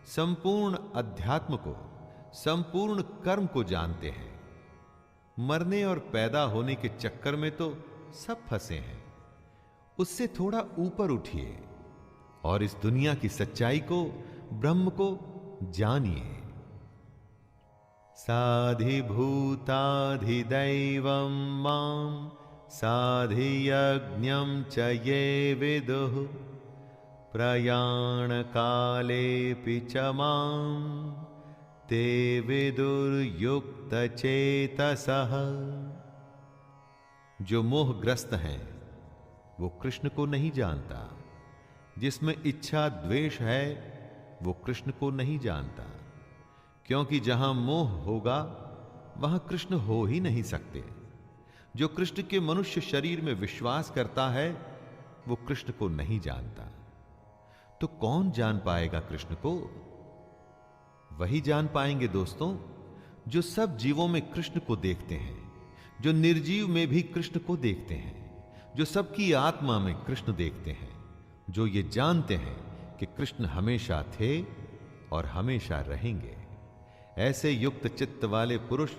संपूर्ण अध्यात्म को, संपूर्ण कर्म को जानते हैं। मरने और पैदा होने के चक्कर में तो सब फंसे हैं। उससे थोड़ा ऊपर उठिए और इस दुनिया की सच्चाई को, ब्रह्म को जानिए। साधिभूताधिदैवं मां साधियज्ञं च ये विदुः प्रयाणकालेऽपि च मां ते विदुर्युक्तचेतसः। जो मोहग्रस्त हैं वो कृष्ण को नहीं जानता, जिसमें इच्छा द्वेष है वो कृष्ण को नहीं जानता, क्योंकि जहां मोह होगा वहां कृष्ण हो ही नहीं सकते। जो कृष्ण के मनुष्य शरीर में विश्वास करता है वो कृष्ण को नहीं जानता। तो कौन जान पाएगा कृष्ण को? वही जान पाएंगे दोस्तों जो सब जीवों में कृष्ण को देखते हैं, जो निर्जीव में भी कृष्ण को देखते हैं, जो सबकी आत्मा में कृष्ण देखते हैं, जो ये जानते हैं कि कृष्ण हमेशा थे और हमेशा रहेंगे। ऐसे युक्त चित्त वाले पुरुष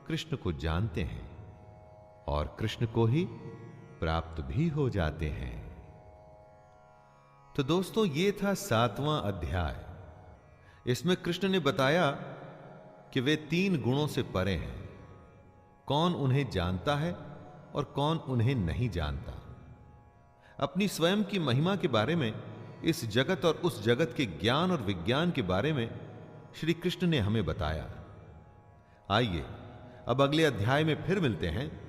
कृष्ण को जानते हैं और कृष्ण को ही प्राप्त भी हो जाते हैं। तो दोस्तों ये था 7वां अध्याय। इसमें कृष्ण ने बताया कि वे 3 गुणों से परे हैं। कौन उन्हें जानता है और कौन उन्हें नहीं जानता। अपनी स्वयं की महिमा के बारे में, इस जगत और उस जगत के ज्ञान और विज्ञान के बारे में श्री कृष्ण ने हमें बताया। आइए अब अगले अध्याय में फिर मिलते हैं।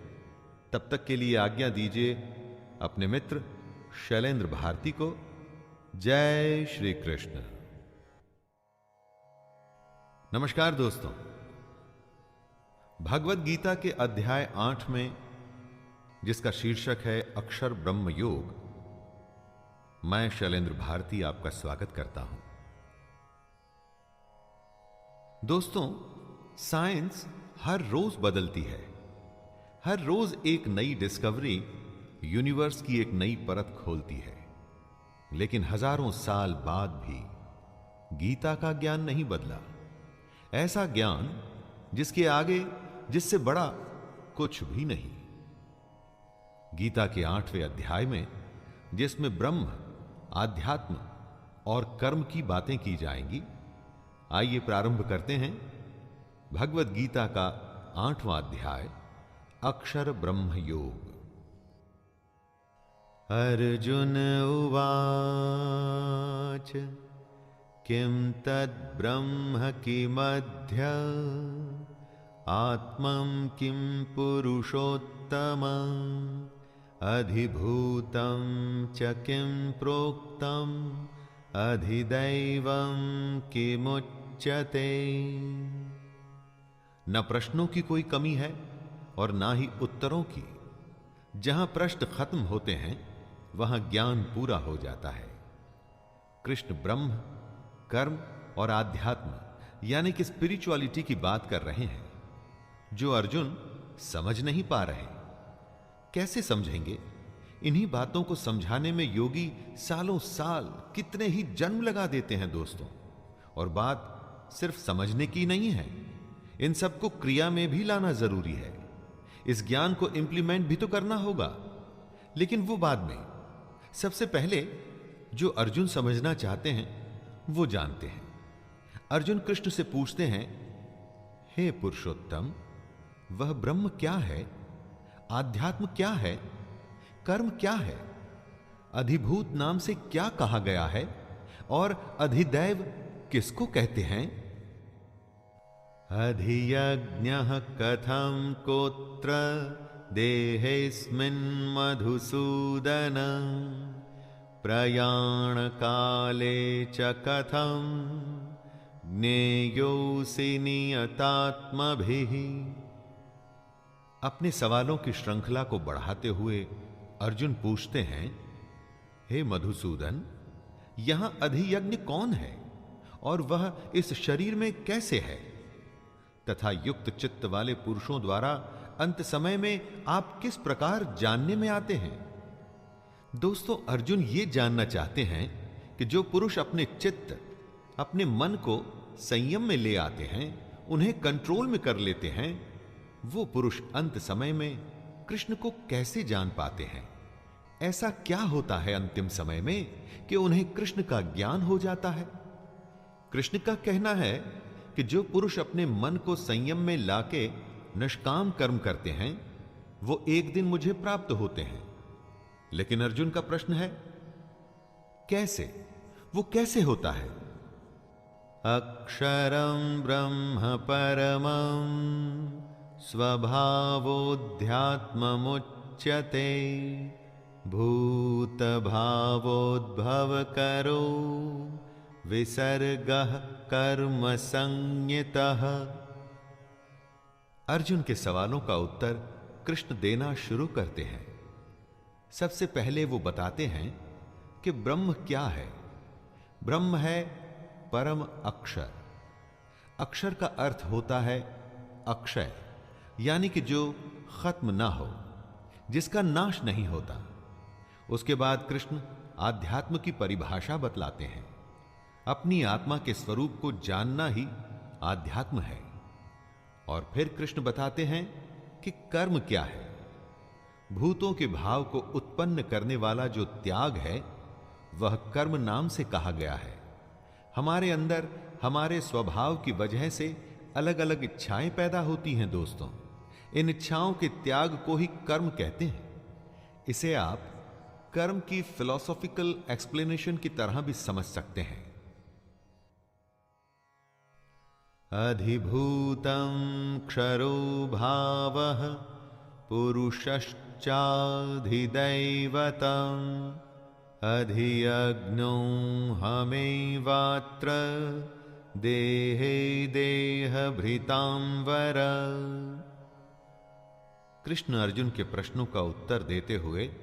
तब तक के लिए आज्ञा दीजिए अपने मित्र शैलेंद्र भारती को। जय श्री कृष्ण। नमस्कार दोस्तों, भगवत गीता के अध्याय 8 में, जिसका शीर्षक है अक्षर ब्रह्म योग, मैं शैलेंद्र भारती आपका स्वागत करता हूं। दोस्तों, साइंस हर रोज बदलती है। हर रोज एक नई डिस्कवरी यूनिवर्स की एक नई परत खोलती है। लेकिन हजारों साल बाद भी गीता का ज्ञान नहीं बदला। ऐसा ज्ञान जिसके आगे, जिससे बड़ा कुछ भी नहीं। गीता के 8वें अध्याय में, जिसमें ब्रह्म, आध्यात्म और कर्म की बातें की जाएंगी, आइए प्रारंभ करते हैं भगवत गीता का 8वां अध्याय, अक्षर ब्रह्म योग। अर्जुन उवाच किम तद् ब्रह्म किमध्य आत्मं किम पुरुषोत्तमं अधिभूतं च किम प्रोक्तम अधिदैवं किमुच्यते। न प्रश्नों की कोई कमी है और ना ही उत्तरों की। जहां प्रश्न खत्म होते हैं वहां ज्ञान पूरा हो जाता है। कृष्ण ब्रह्म, कर्म और आध्यात्म यानी कि स्पिरिचुअलिटी की बात कर रहे हैं, जो अर्जुन समझ नहीं पा रहे। कैसे समझेंगे? इन्हीं बातों को समझाने में योगी सालों साल, कितने ही जन्म लगा देते हैं दोस्तों। और बात सिर्फ समझने की नहीं है, इन सबको क्रिया में भी लाना जरूरी है। इस ज्ञान को इंप्लीमेंट भी तो करना होगा। लेकिन वो बाद में। सबसे पहले जो अर्जुन समझना चाहते हैं वो जानते हैं। अर्जुन कृष्ण से पूछते हैं, हे पुरुषोत्तम, वह ब्रह्म क्या है? आध्यात्म क्या है? कर्म क्या है? अधिभूत नाम से क्या कहा गया है? और अधिदैव किसको कहते हैं? अधियज्ञः कथं कोत्र देहेऽस्मिन् मधुसूदन प्रयाण काले च कथं ज्ञेयोऽसि नियतात्मभिः। अपने सवालों की श्रृंखला को बढ़ाते हुए अर्जुन पूछते हैं, हे मधुसूदन, यहां अधियज्ञ कौन है और वह इस शरीर में कैसे है? तथा युक्त चित्त वाले पुरुषों द्वारा अंत समय में आप किस प्रकार जानने में आते हैं? दोस्तों, अर्जुन ये जानना चाहते हैं कि जो पुरुष अपने चित्त, अपने मन को संयम में ले आते हैं, उन्हें कंट्रोल में कर लेते हैं, वो पुरुष अंत समय में कृष्ण को कैसे जान पाते हैं? ऐसा क्या होता है अंतिम समय में कि उन्हें कृष्ण का ज्ञान हो जाता है? कृष्ण का कहना है कि जो पुरुष अपने मन को संयम में लाके निष्काम कर्म करते हैं, वो एक दिन मुझे प्राप्त होते हैं। लेकिन अर्जुन का प्रश्न है, कैसे? वो कैसे होता है? अक्षरं ब्रह्म परमं स्वभावोऽध्यात्ममुच्यते भूत भावोद्भव करो विसर्गः कर्म संज्ञितः। अर्जुन के सवालों का उत्तर कृष्ण देना शुरू करते हैं। सबसे पहले वो बताते हैं कि ब्रह्म क्या है। ब्रह्म है परम अक्षर। अक्षर का अर्थ होता है अक्षय, यानी कि जो खत्म ना हो, जिसका नाश नहीं होता। उसके बाद कृष्ण आध्यात्म की परिभाषा बतलाते हैं। अपनी आत्मा के स्वरूप को जानना ही आध्यात्म है। और फिर कृष्ण बताते हैं कि कर्म क्या है। भूतों के भाव को उत्पन्न करने वाला जो त्याग है, वह कर्म नाम से कहा गया है। हमारे अंदर हमारे स्वभाव की वजह से अलग अलग इच्छाएं पैदा होती हैं दोस्तों। इन इच्छाओं के त्याग को ही कर्म कहते हैं। इसे आप कर्म की फिलॉसॉफिकल एक्सप्लेनेशन की तरह भी समझ सकते हैं। अधिभूतं क्षरो भावः पुरुषश्चाधिदैवतम् अधियज्ञो हमेवात्र देहे देहभृतां वर। कृष्ण अर्जुन के प्रश्नों का उत्तर देते हुए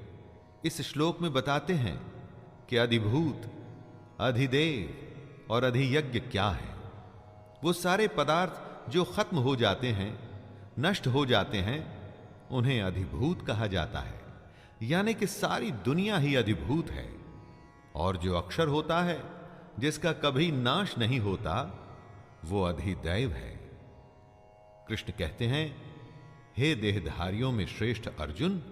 इस श्लोक में बताते हैं कि अधिभूत, अधिदेव और अधियज्ञ क्या है। वो सारे पदार्थ जो खत्म हो जाते हैं, नष्ट हो जाते हैं, उन्हें अधिभूत कहा जाता है। यानी कि सारी दुनिया ही अधिभूत है। और जो अक्षर होता है, जिसका कभी नाश नहीं होता, वो अधिदैव है। कृष्ण कहते हैं, हे देहधारियों में श्रेष्ठ अर्जुन,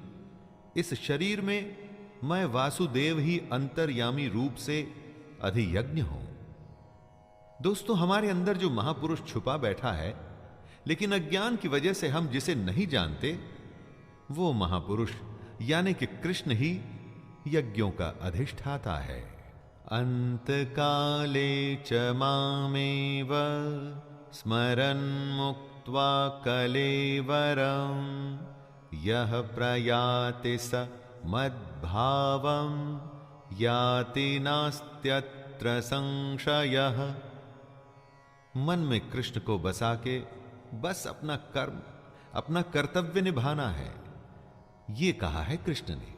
इस शरीर में मैं वासुदेव ही अंतर्यामी रूप से अधियज्ञ हूं। दोस्तों, हमारे अंदर जो महापुरुष छुपा बैठा है, लेकिन अज्ञान की वजह से हम जिसे नहीं जानते, वो महापुरुष यानी कि कृष्ण ही यज्ञों का अधिष्ठाता है। अंत काले च मामेव स्मरन् मुक्त्वा कलेवरं यः प्रयाति स मद्भावं याति नास्त्यत्र संशयः। मन में कृष्ण को बसा के बस अपना कर्म, अपना कर्तव्य निभाना है, ये कहा है कृष्ण ने।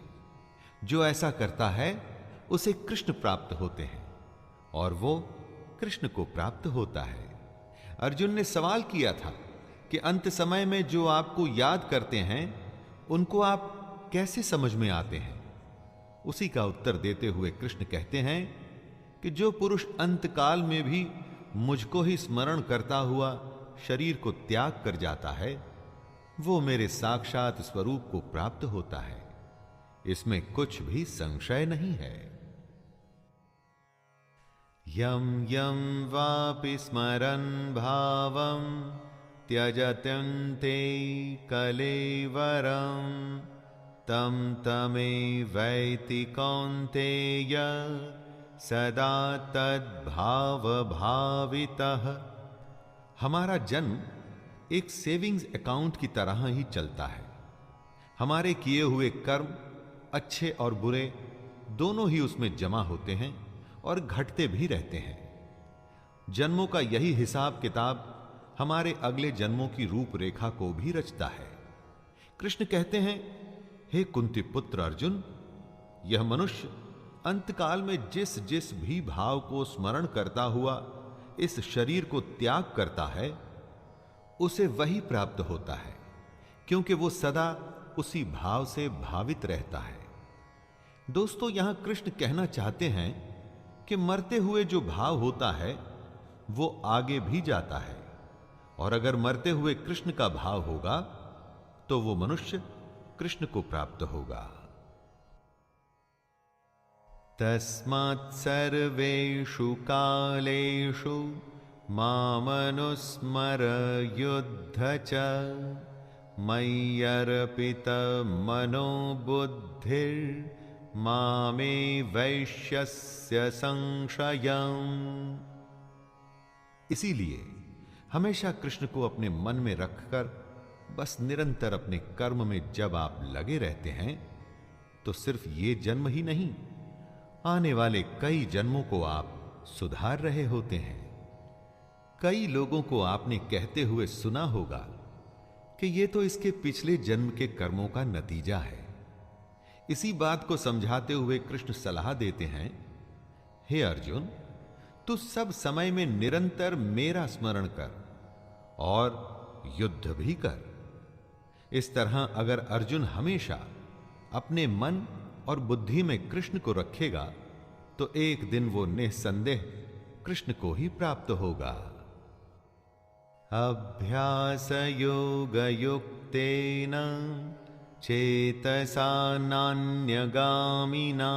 जो ऐसा करता है उसे कृष्ण प्राप्त होते हैं और वो कृष्ण को प्राप्त होता है। अर्जुन ने सवाल किया था कि अंत समय में जो आपको याद करते हैं, उनको आप कैसे समझ में आते हैं? उसी का उत्तर देते हुए कृष्ण कहते हैं कि जो पुरुष अंतकाल में भी मुझको ही स्मरण करता हुआ शरीर को त्याग कर जाता है, वो मेरे साक्षात स्वरूप को प्राप्त होता है। इसमें कुछ भी संशय नहीं है। यम यम वापि स्मरन् भावं त्यजत्यन्ते कलेवरं तं तमेवैति कौन्तेय सदा तद्भाव भावितः। हमारा जन्म एक सेविंग्स अकाउंट की तरह ही चलता है। हमारे किए हुए कर्म अच्छे और बुरे दोनों ही उसमें जमा होते हैं और घटते भी रहते हैं। जन्मों का यही हिसाब किताब हमारे अगले जन्मों की रूपरेखा को भी रचता है। कृष्ण कहते हैं, हे कुंती पुत्र अर्जुन, यह मनुष्य अंतकाल में जिस जिस भी भाव को स्मरण करता हुआ इस शरीर को त्याग करता है, उसे वही प्राप्त होता है, क्योंकि वो सदा उसी भाव से भावित रहता है। दोस्तों, यहां कृष्ण कहना चाहते हैं कि मरते हुए जो भाव होता है वो आगे भी जाता है, और अगर मरते हुए कृष्ण का भाव होगा तो वो मनुष्य कृष्ण को प्राप्त होगा। तस्मात् सर्वेषु कालेषु मामनुस्मर युद्ध च मय्यर्पित मनो बुद्धिर् मामे वैश्यस्य संशयम्। इसीलिए हमेशा कृष्ण को अपने मन में रखकर बस निरंतर अपने कर्म में जब आप लगे रहते हैं तो सिर्फ ये जन्म ही नहीं, आने वाले कई जन्मों को आप सुधार रहे होते हैं। कई लोगों को आपने कहते हुए सुना होगा कि ये तो इसके पिछले जन्म के कर्मों का नतीजा है। इसी बात को समझाते हुए कृष्ण सलाह देते हैं, हे अर्जुन, तू सब समय में निरंतर मेरा स्मरण कर और युद्ध भी कर। इस तरह अगर अर्जुन हमेशा अपने मन और बुद्धि में कृष्ण को रखेगा तो एक दिन वो निसंदेह कृष्ण को ही प्राप्त होगा। अभ्यास योग युक्तेन चेतसा नान्यगामिना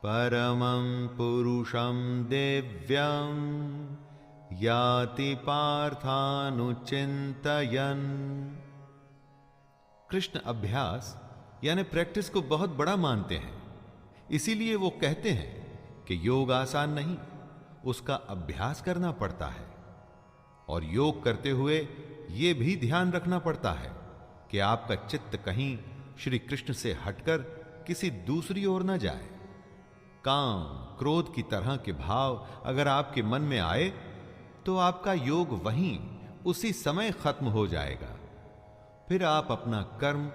परमं पुरुषं दिव्यं याति पार्थानुचिन्तयन्। कृष्ण अभ्यास यानी प्रैक्टिस को बहुत बड़ा मानते हैं, इसीलिए वो कहते हैं कि योग आसान नहीं, उसका अभ्यास करना पड़ता है। और योग करते हुए यह भी ध्यान रखना पड़ता है कि आपका चित्त कहीं श्री कृष्ण से हटकर किसी दूसरी ओर न जाए। काम क्रोध की तरह के भाव अगर आपके मन में आए तो आपका योग वहीं उसी समय खत्म हो जाएगा। फिर आप अपना कर्म,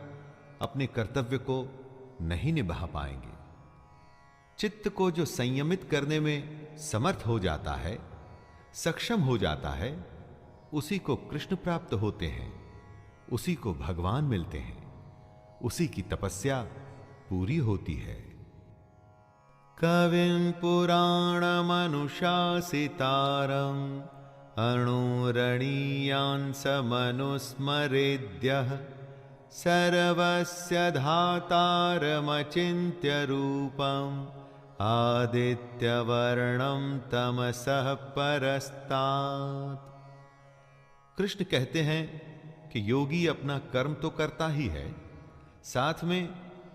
अपने कर्तव्य को नहीं निभा पाएंगे। चित्त को जो संयमित करने में समर्थ हो जाता है, सक्षम हो जाता है, उसी को कृष्ण प्राप्त होते हैं, उसी को भगवान मिलते हैं, उसी की तपस्या पूरी होती है। कविं पुराणमनुशासितारम् अणुरणीयांसमनुस्मरेद्यः सर्वस्य धातारमचिन्त्य रूपम् आदित्यवर्णं तमसः परस्तात्। कृष्ण कहते हैं कि योगी अपना कर्म तो करता ही है, साथ में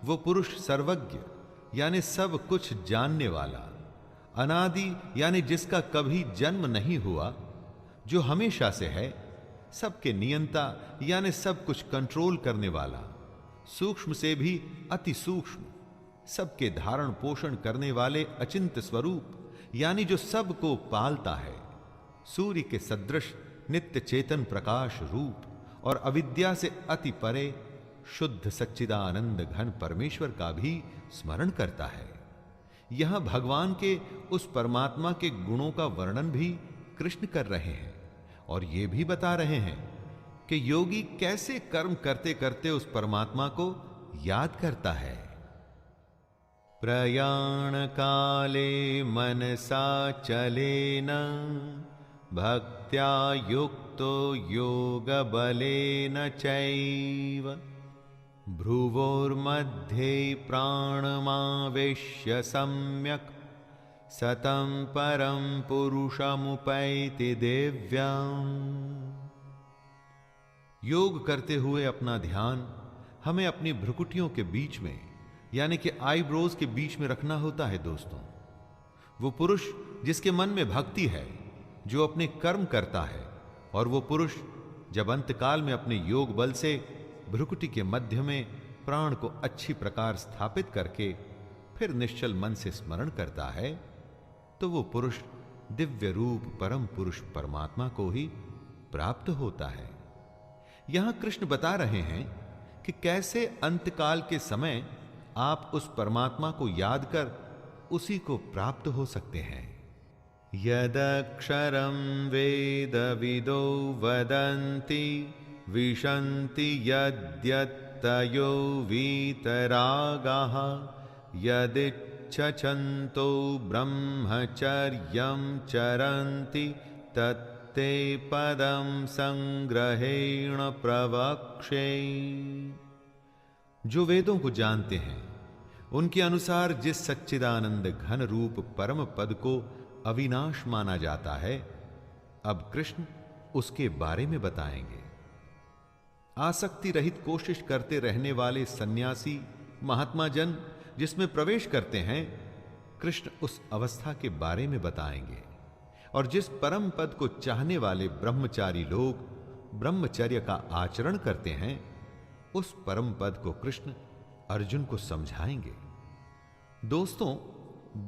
वो पुरुष सर्वज्ञ यानी सब कुछ जानने वाला, अनादि यानी जिसका कभी जन्म नहीं हुआ, जो हमेशा से है, सबके नियंता यानी सब कुछ कंट्रोल करने वाला, सूक्ष्म से भी अति सूक्ष्म, सबके धारण पोषण करने वाले अचिंत्य स्वरूप यानी जो सबको पालता है, सूर्य के सदृश नित्य चेतन प्रकाश रूप और अविद्या से अति परे शुद्ध सच्चिदानंद घन परमेश्वर का भी स्मरण करता है। यहां भगवान के उस परमात्मा के गुणों का वर्णन भी कृष्ण कर रहे हैं और ये भी बता रहे हैं कि योगी कैसे कर्म करते करते उस परमात्मा को याद करता है। प्रयाण काले मनसा चलेन भक्त्या युक्तो योग बलेन चैव भ्रुवोर्मध्ये प्राणमावेश्य सम्यक् सतं परं पुरुषमुपैति दिव्यम्। योग करते हुए अपना ध्यान हमें अपनी भ्रुकुटियों के बीच में यानी कि आईब्रोज के बीच में रखना होता है। दोस्तों, वो पुरुष जिसके मन में भक्ति है, जो अपने कर्म करता है, और वो पुरुष जब अंतकाल में अपने योग बल से भ्रुकुटी के मध्य में प्राण को अच्छी प्रकार स्थापित करके फिर निश्चल मन से स्मरण करता है, तो वो पुरुष दिव्य रूप परम पुरुष परमात्मा को ही प्राप्त होता है। यहां कृष्ण बता रहे हैं कि कैसे अंतकाल के समय आप उस परमात्मा को याद कर उसी को प्राप्त हो सकते हैं। यदक्षरं वेदविदो वदन्ति विशन्ति यद्यत्तयो वीतरागाः यदिच्छन्ति यच्छन्तो ब्रह्मचर्यं चरन्ति तत्ते पदं संग्रहेण प्रवक्ष्ये। जो वेदों को जानते हैं उनके अनुसार जिस सच्चिदानंद घन रूप परम पद को अविनाश माना जाता है, अब कृष्ण उसके बारे में बताएंगे। आसक्ति रहित कोशिश करते रहने वाले सन्यासी महात्मा जन जिसमें प्रवेश करते हैं, कृष्ण उस अवस्था के बारे में बताएंगे। और जिस परम पद को चाहने वाले ब्रह्मचारी लोग ब्रह्मचर्य का आचरण करते हैं, उस परम पद को कृष्ण अर्जुन को समझाएंगे। दोस्तों,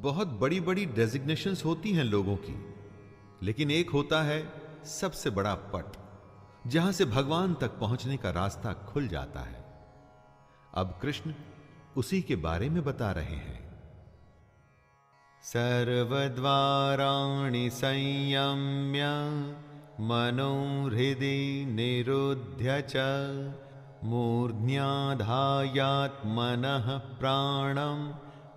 बहुत बड़ी बड़ी डेजिग्नेशंस होती हैं लोगों की, लेकिन एक होता है सबसे बड़ा पट, जहां से भगवान तक पहुंचने का रास्ता खुल जाता है। अब कृष्ण उसी के बारे में बता रहे हैं। सर्वद्वाराणि संयम्य मनोहृदि निरुध्य च मूर्ध्याधायात्मनः प्राणम्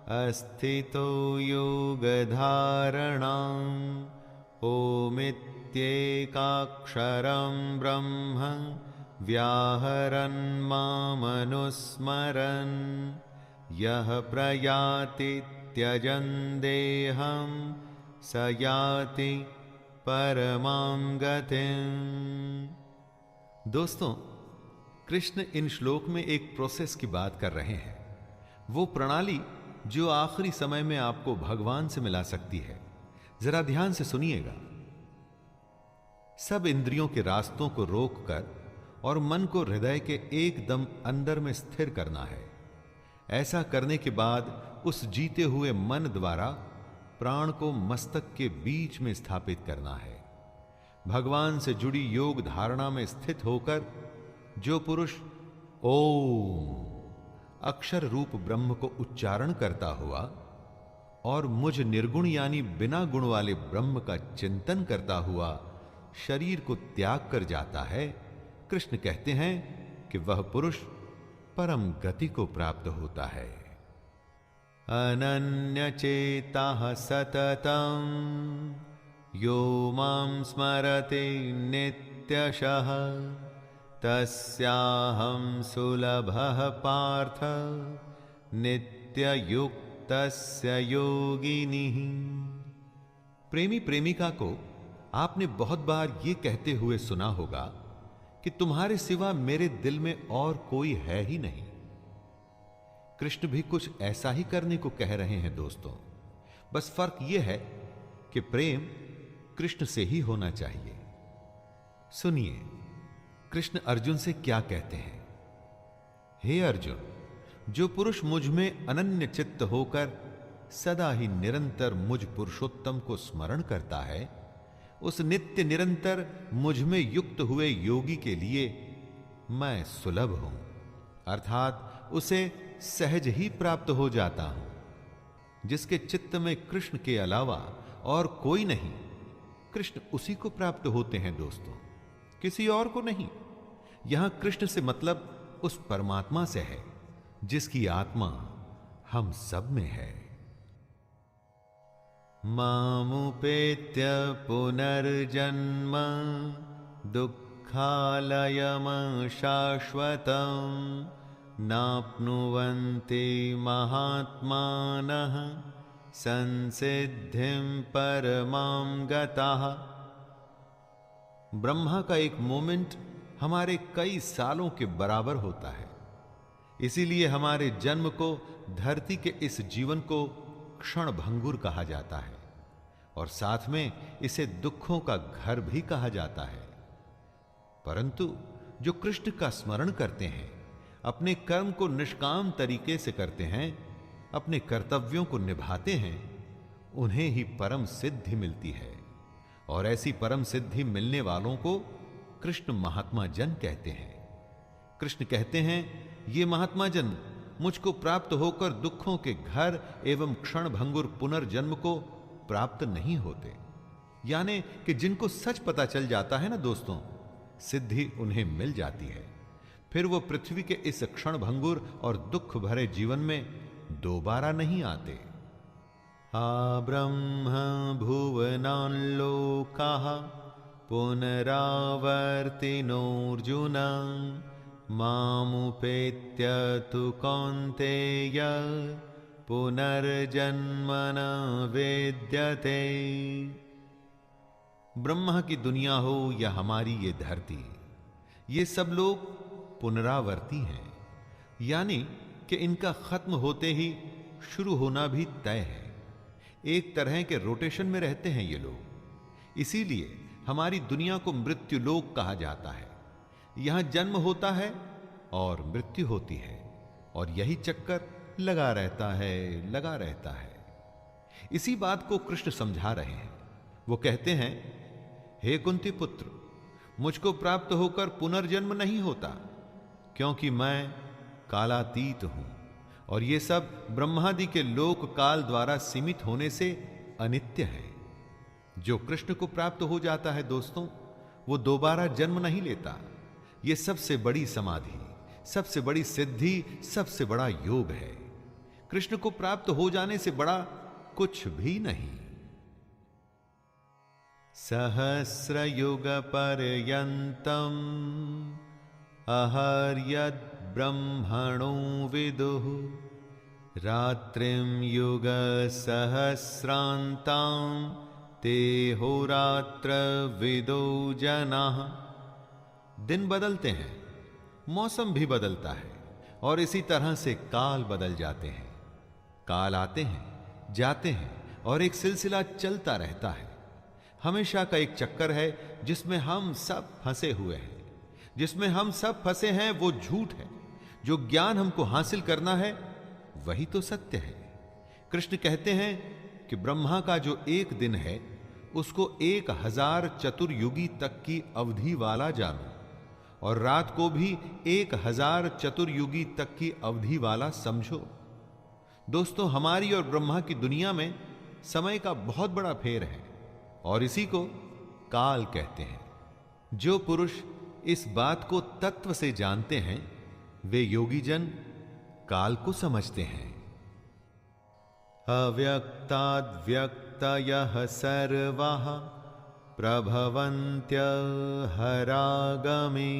अस्थितो योगधारणाम् ओमित्येकाक्षरं ब्रह्म व्याहरन् मामनुस्मरन् यः प्रयाति त्यजन् देहं स याति परमां गतिम्। दोस्तों, कृष्ण इन श्लोक में एक प्रोसेस की बात कर रहे हैं, वो प्रणाली जो आखिरी समय में आपको भगवान से मिला सकती है। जरा ध्यान से सुनिएगा। सब इंद्रियों के रास्तों को रोककर और मन को हृदय के एकदम अंदर में स्थिर करना है। ऐसा करने के बाद उस जीते हुए मन द्वारा प्राण को मस्तक के बीच में स्थापित करना है। भगवान से जुड़ी योग धारणा में स्थित होकर जो पुरुष ओम अक्षर रूप ब्रह्म को उच्चारण करता हुआ और मुझ निर्गुण यानी बिना गुण वाले ब्रह्म का चिंतन करता हुआ शरीर को त्याग कर जाता है, कृष्ण कहते हैं कि वह पुरुष परम गति को प्राप्त होता है। अनन्यचेताः सततं यो मां स्मरते नित्यशः तस्याहं सुलभः पार्थ नित्ययुक्तस्य योगिनिः। प्रेमी प्रेमिका को आपने बहुत बार ये कहते हुए सुना होगा कि तुम्हारे सिवा मेरे दिल में और कोई है ही नहीं। कृष्ण भी कुछ ऐसा ही करने को कह रहे हैं दोस्तों, बस फर्क यह है कि प्रेम कृष्ण से ही होना चाहिए। सुनिए कृष्ण अर्जुन से क्या कहते हैं। हे अर्जुन, जो पुरुष मुझ में अनन्य चित्त होकर सदा ही निरंतर मुझ पुरुषोत्तम को स्मरण करता है, उस नित्य निरंतर मुझ में युक्त हुए योगी के लिए मैं सुलभ हूं, अर्थात उसे सहज ही प्राप्त हो जाता हूं। जिसके चित्त में कृष्ण के अलावा और कोई नहीं, कृष्ण उसी को प्राप्त होते हैं दोस्तों, किसी और को नहीं। यहां कृष्ण से मतलब उस परमात्मा से है जिसकी आत्मा हम सब में है। मामुपेत्य पुनर्जन्म दुःखालयम शाश्वतम् नाप्नुवन्ति महात्मानः संसिद्धिं परमां गताः। ब्रह्मा का एक मोमेंट हमारे कई सालों के बराबर होता है, इसीलिए हमारे जन्म को धरती के इस जीवन को क्षण भंगुर कहा जाता है और साथ में इसे दुखों का घर भी कहा जाता है। परंतु जो कृष्ण का स्मरण करते हैं, अपने कर्म को निष्काम तरीके से करते हैं, अपने कर्तव्यों को निभाते हैं, उन्हें ही परम सिद्धि मिलती है। और ऐसी परम सिद्धि मिलने वालों को कृष्ण महात्मा जन कहते हैं। कृष्ण कहते हैं, ये महात्मा जन मुझको प्राप्त होकर दुखों के घर एवं क्षण भंगुर पुनर्जन्म को प्राप्त नहीं होते। यानी कि जिनको सच पता चल जाता है ना दोस्तों, सिद्धि उन्हें मिल जाती है, फिर वो पृथ्वी के इस क्षण भंगुर और दुख भरे जीवन में दोबारा नहीं आते। आब्रह्म भुवनान् लोकाः पुनरावर्तिनोऽर्जुन मामुपेत्य तु कौन्तेय पुनर्जन्म न विद्यते। ब्रह्मा की दुनिया हो या हमारी ये धरती, ये सब लोग पुनरावर्ती हैं, यानी कि इनका खत्म होते ही शुरू होना भी तय है। एक तरह के रोटेशन में रहते हैं ये लोग, इसीलिए हमारी दुनिया को मृत्यु लोक कहा जाता है। यहां जन्म होता है और मृत्यु होती है, और यही चक्कर लगा रहता है। इसी बात को कृष्ण समझा रहे हैं। वो कहते हैं, हे कुंती पुत्र, मुझको प्राप्त होकर पुनर्जन्म नहीं होता, क्योंकि मैं कालातीत हूं, और ये सब ब्रह्मादि के लोक काल द्वारा सीमित होने से अनित्य है। जो कृष्ण को प्राप्त हो जाता है दोस्तों, वो दोबारा जन्म नहीं लेता। ये सबसे बड़ी समाधि, सबसे बड़ी सिद्धि, सबसे बड़ा योग है। कृष्ण को प्राप्त हो जाने से बड़ा कुछ भी नहीं। सहस्रयुग पर्यंतम अहर्यद् ब्रह्मणो विदुः रात्रिं युग सहस्रांतां ते होरात्र विदो जनाः। दिन बदलते हैं, मौसम भी बदलता है, और इसी तरह से काल बदल जाते हैं। काल आते हैं, जाते हैं, और एक सिलसिला चलता रहता है। हमेशा का एक चक्कर है जिसमें हम सब फंसे हुए हैं। जिसमें हम सब फंसे हैं वो झूठ है। जो ज्ञान हमको हासिल करना है वही तो सत्य है। कृष्ण कहते हैं कि ब्रह्मा का जो एक दिन है उसको 1000 चतुर्युगी तक की अवधि वाला जानो, और रात को भी 1000 चतुर्युगी तक की अवधि वाला समझो। दोस्तों, हमारी और ब्रह्मा की दुनिया में समय का बहुत बड़ा फेर है, और इसी को काल कहते हैं। जो पुरुष इस बात को तत्व से जानते हैं वे योगी जन काल को समझते हैं। अव्यक्ताद्व्यक्तयः सर्वाः प्रभवन्त्यहरागमे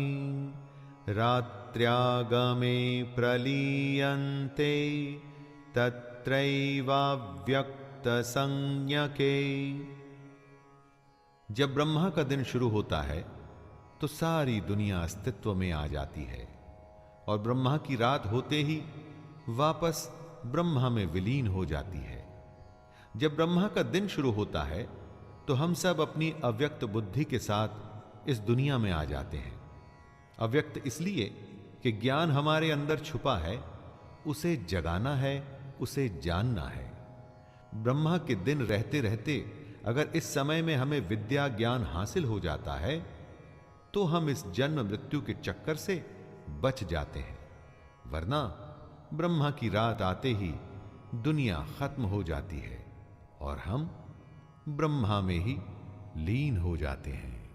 रात्र्यागमे प्रलीयन्ते तत्रैवाव्यक्तसंज्ञके। जब ब्रह्मा का दिन शुरू होता है तो सारी दुनिया अस्तित्व में आ जाती है, और ब्रह्मा की रात होते ही वापस ब्रह्मा में विलीन हो जाती है। जब ब्रह्मा का दिन शुरू होता है तो हम सब अपनी अव्यक्त बुद्धि के साथ इस दुनिया में आ जाते हैं। अव्यक्त इसलिए कि ज्ञान हमारे अंदर छुपा है, उसे जगाना है, उसे जानना है। ब्रह्मा के दिन रहते रहते अगर इस समय में हमें विद्या ज्ञान हासिल हो जाता है तो हम इस जन्म मृत्यु के चक्कर से बच जाते हैं, वरना ब्रह्मा की रात आते ही दुनिया खत्म हो जाती है और हम ब्रह्मा में ही लीन हो जाते हैं।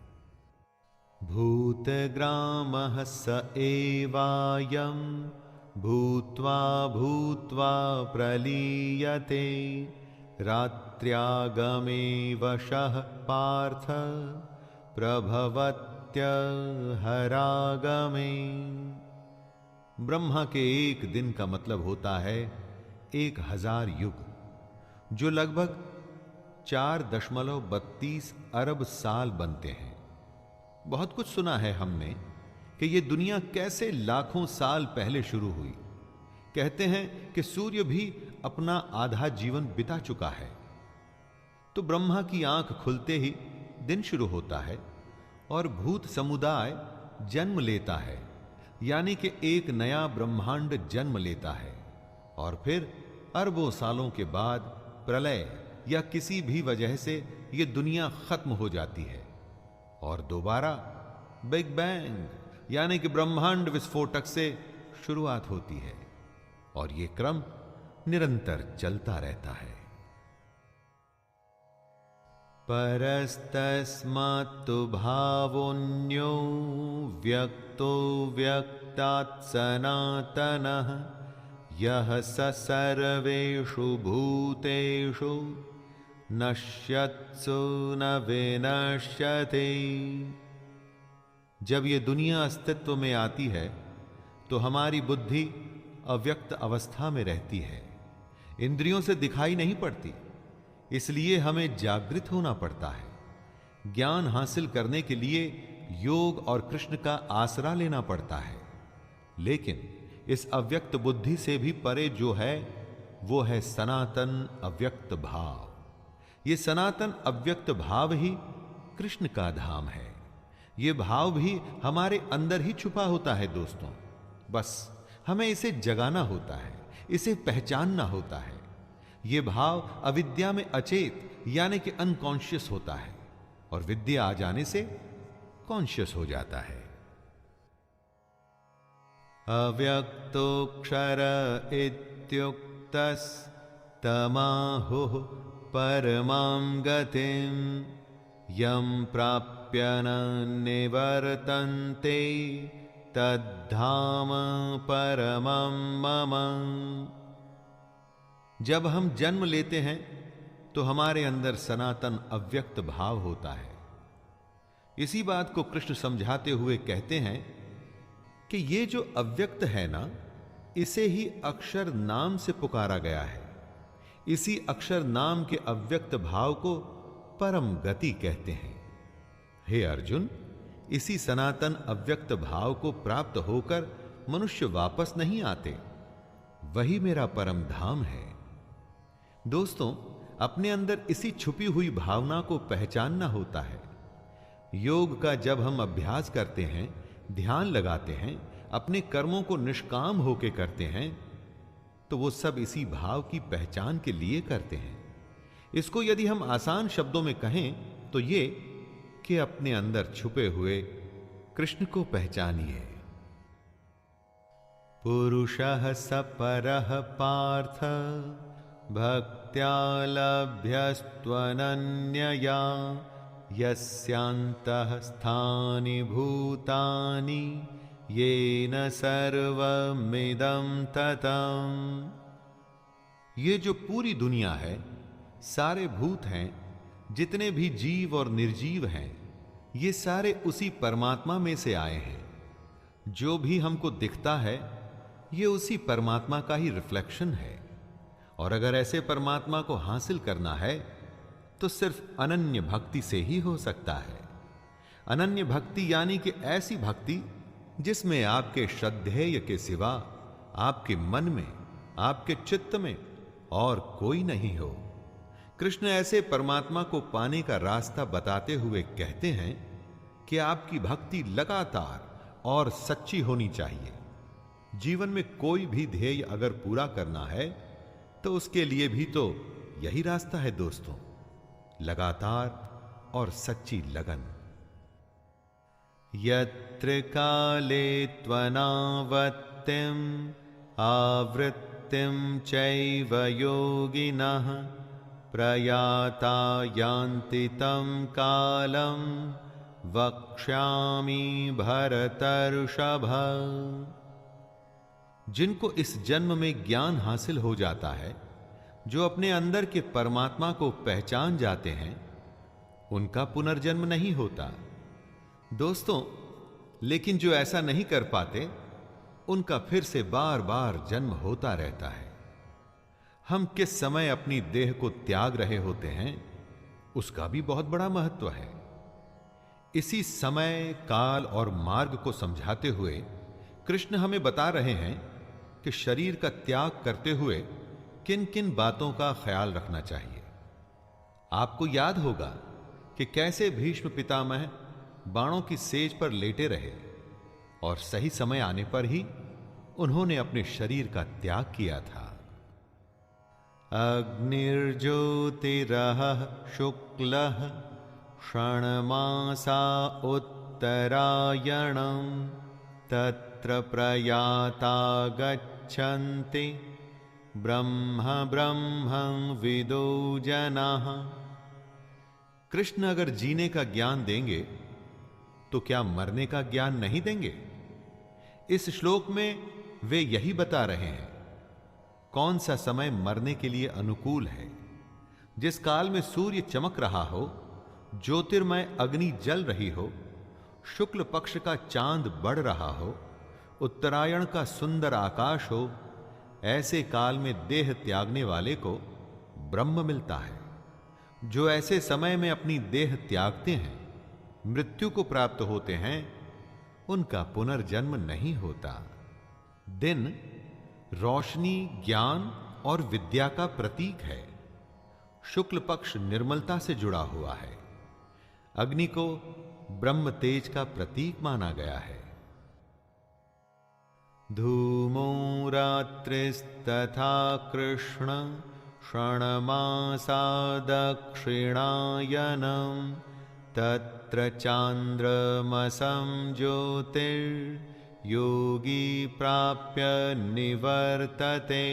भूतग्रामः स एवायं भूत्वा भूत्वा प्रलीयते रात्र्यागमे वशः पार्थ प्रभवत्यहरागमे। ब्रह्मा के एक दिन का मतलब होता है 1000 युग, जो लगभग 4.32 अरब साल बनते हैं। बहुत कुछ सुना है हमने कि यह दुनिया कैसे लाखों साल पहले शुरू हुई। कहते हैं कि सूर्य भी अपना आधा जीवन बिता चुका है। तो ब्रह्मा की आंख खुलते ही दिन शुरू होता है और भूत समुदाय जन्म लेता है, यानी कि एक नया ब्रह्मांड जन्म लेता है, और फिर अरबों सालों के बाद प्रलय या किसी भी वजह से यह दुनिया खत्म हो जाती है और दोबारा बिग बैंग यानी कि ब्रह्मांड विस्फोटक से शुरुआत होती है, और यह क्रम निरंतर चलता रहता है। परस्तस्मात्तु भावोऽन्यो व्यक्तो व्यक्तात् सनातनः यह स सर्वेषु भूतेषु नश्यत्सु न विनश्यते। जब ये दुनिया अस्तित्व में आती है तो हमारी बुद्धि अव्यक्त अवस्था में रहती है, इंद्रियों से दिखाई नहीं पड़ती, इसलिए हमें जागृत होना पड़ता है। ज्ञान हासिल करने के लिए योग और कृष्ण का आसरा लेना पड़ता है। लेकिन इस अव्यक्त बुद्धि से भी परे जो है वो है सनातन अव्यक्त भाव। ये सनातन अव्यक्त भाव ही कृष्ण का धाम है। ये भाव भी हमारे अंदर ही छुपा होता है दोस्तों, बस हमें इसे जगाना होता है, इसे पहचानना होता है। ये भाव अविद्या में अचेत यानी कि अनकॉन्शियस होता है और विद्या आ जाने से कॉन्शियस हो जाता है। अव्यक्तोक्षर इत्युक्तस् तमाहुः परमां गतिं यं प्राप्य न निवर्तन्ते तद्धाम परमं मम। जब हम जन्म लेते हैं तो हमारे अंदर सनातन अव्यक्त भाव होता है। इसी बात को कृष्ण समझाते हुए कहते हैं कि ये जो अव्यक्त है ना, इसे ही अक्षर नाम से पुकारा गया है। इसी अक्षर नाम के अव्यक्त भाव को परम गति कहते हैं। हे अर्जुन, इसी सनातन अव्यक्त भाव को प्राप्त होकर मनुष्य वापस नहीं आते, वही मेरा परम धाम है। दोस्तों, अपने अंदर इसी छुपी हुई भावना को पहचानना होता है। योग का जब हम अभ्यास करते हैं, ध्यान लगाते हैं, अपने कर्मों को निष्काम होके करते हैं, तो वो सब इसी भाव की पहचान के लिए करते हैं। इसको यदि हम आसान शब्दों में कहें तो ये कि अपने अंदर छुपे हुए कृष्ण को पहचानिए। पुरुषः स परः पार्थ भक्त्या लभ्यस्त्वनन्यया यस्यान्तः स्थानि भूतानि येन सर्वमिदं ततम्। ये जो पूरी दुनिया है, सारे भूत हैं, जितने भी जीव और निर्जीव हैं, ये सारे उसी परमात्मा में से आए हैं। जो भी हमको दिखता है ये उसी परमात्मा का ही रिफ्लेक्शन है। और अगर ऐसे परमात्मा को हासिल करना है तो सिर्फ अनन्य भक्ति से ही हो सकता है। अनन्य भक्ति यानी कि ऐसी भक्ति जिसमें आपके श्रद्धेय के सिवा आपके मन में, आपके चित्त में और कोई नहीं हो। कृष्ण ऐसे परमात्मा को पाने का रास्ता बताते हुए कहते हैं कि आपकी भक्ति लगातार और सच्ची होनी चाहिए। जीवन में कोई भी ध्येय अगर पूरा करना है तो उसके लिए भी तो यही रास्ता है दोस्तों, लगातार और सच्ची लगन। यत्र काले त्वनावृत्तिम आवृत्तिम चैव योगिनः प्रयाता यान्ति तं कालं वक्ष्यामि भरतर्षभ। जिनको इस जन्म में ज्ञान हासिल हो जाता है, जो अपने अंदर के परमात्मा को पहचान जाते हैं, उनका पुनर्जन्म नहीं होता दोस्तों। लेकिन जो ऐसा नहीं कर पाते, उनका फिर से बार बार जन्म होता रहता है। हम किस समय अपनी देह को त्याग रहे होते हैं, उसका भी बहुत बड़ा महत्व है। इसी समय, काल और मार्ग को समझाते हुए कृष्ण हमें बता रहे हैं कि शरीर का त्याग करते हुए किन किन बातों का ख्याल रखना चाहिए। आपको याद होगा कि कैसे भीष्म पितामह बाणों की सेज पर लेटे रहे और सही समय आने पर ही उन्होंने अपने शरीर का त्याग किया था। अग्निर्ज्योतिरः शुक्लः षण्मासा उत्तरायणं तत्र प्रयाता गच्छन्ति ब्रह्म ब्रह्मं विदो जनाः। कृष्ण अगर जीने का ज्ञान देंगे तो क्या मरने का ज्ञान नहीं देंगे? इस श्लोक में वे यही बता रहे हैं कौन सा समय मरने के लिए अनुकूल है। जिस काल में सूर्य चमक रहा हो, ज्योतिर्मय अग्नि जल रही हो, शुक्ल पक्ष का चांद बढ़ रहा हो, उत्तरायण का सुंदर आकाश हो, ऐसे काल में देह त्यागने वाले को ब्रह्म मिलता है। जो ऐसे समय में अपनी देह त्यागते हैं, मृत्यु को प्राप्त होते हैं, उनका पुनर्जन्म नहीं होता। दिन रोशनी, ज्ञान और विद्या का प्रतीक है। शुक्ल पक्ष निर्मलता से जुड़ा हुआ है। अग्नि को ब्रह्म तेज का प्रतीक माना गया है। धूमो रात्रिस्तथा कृष्ण क्षणमासा दक्षिणायनम तत्र चांद्रमसं ज्योतिर्योगी प्राप्य निवर्तते।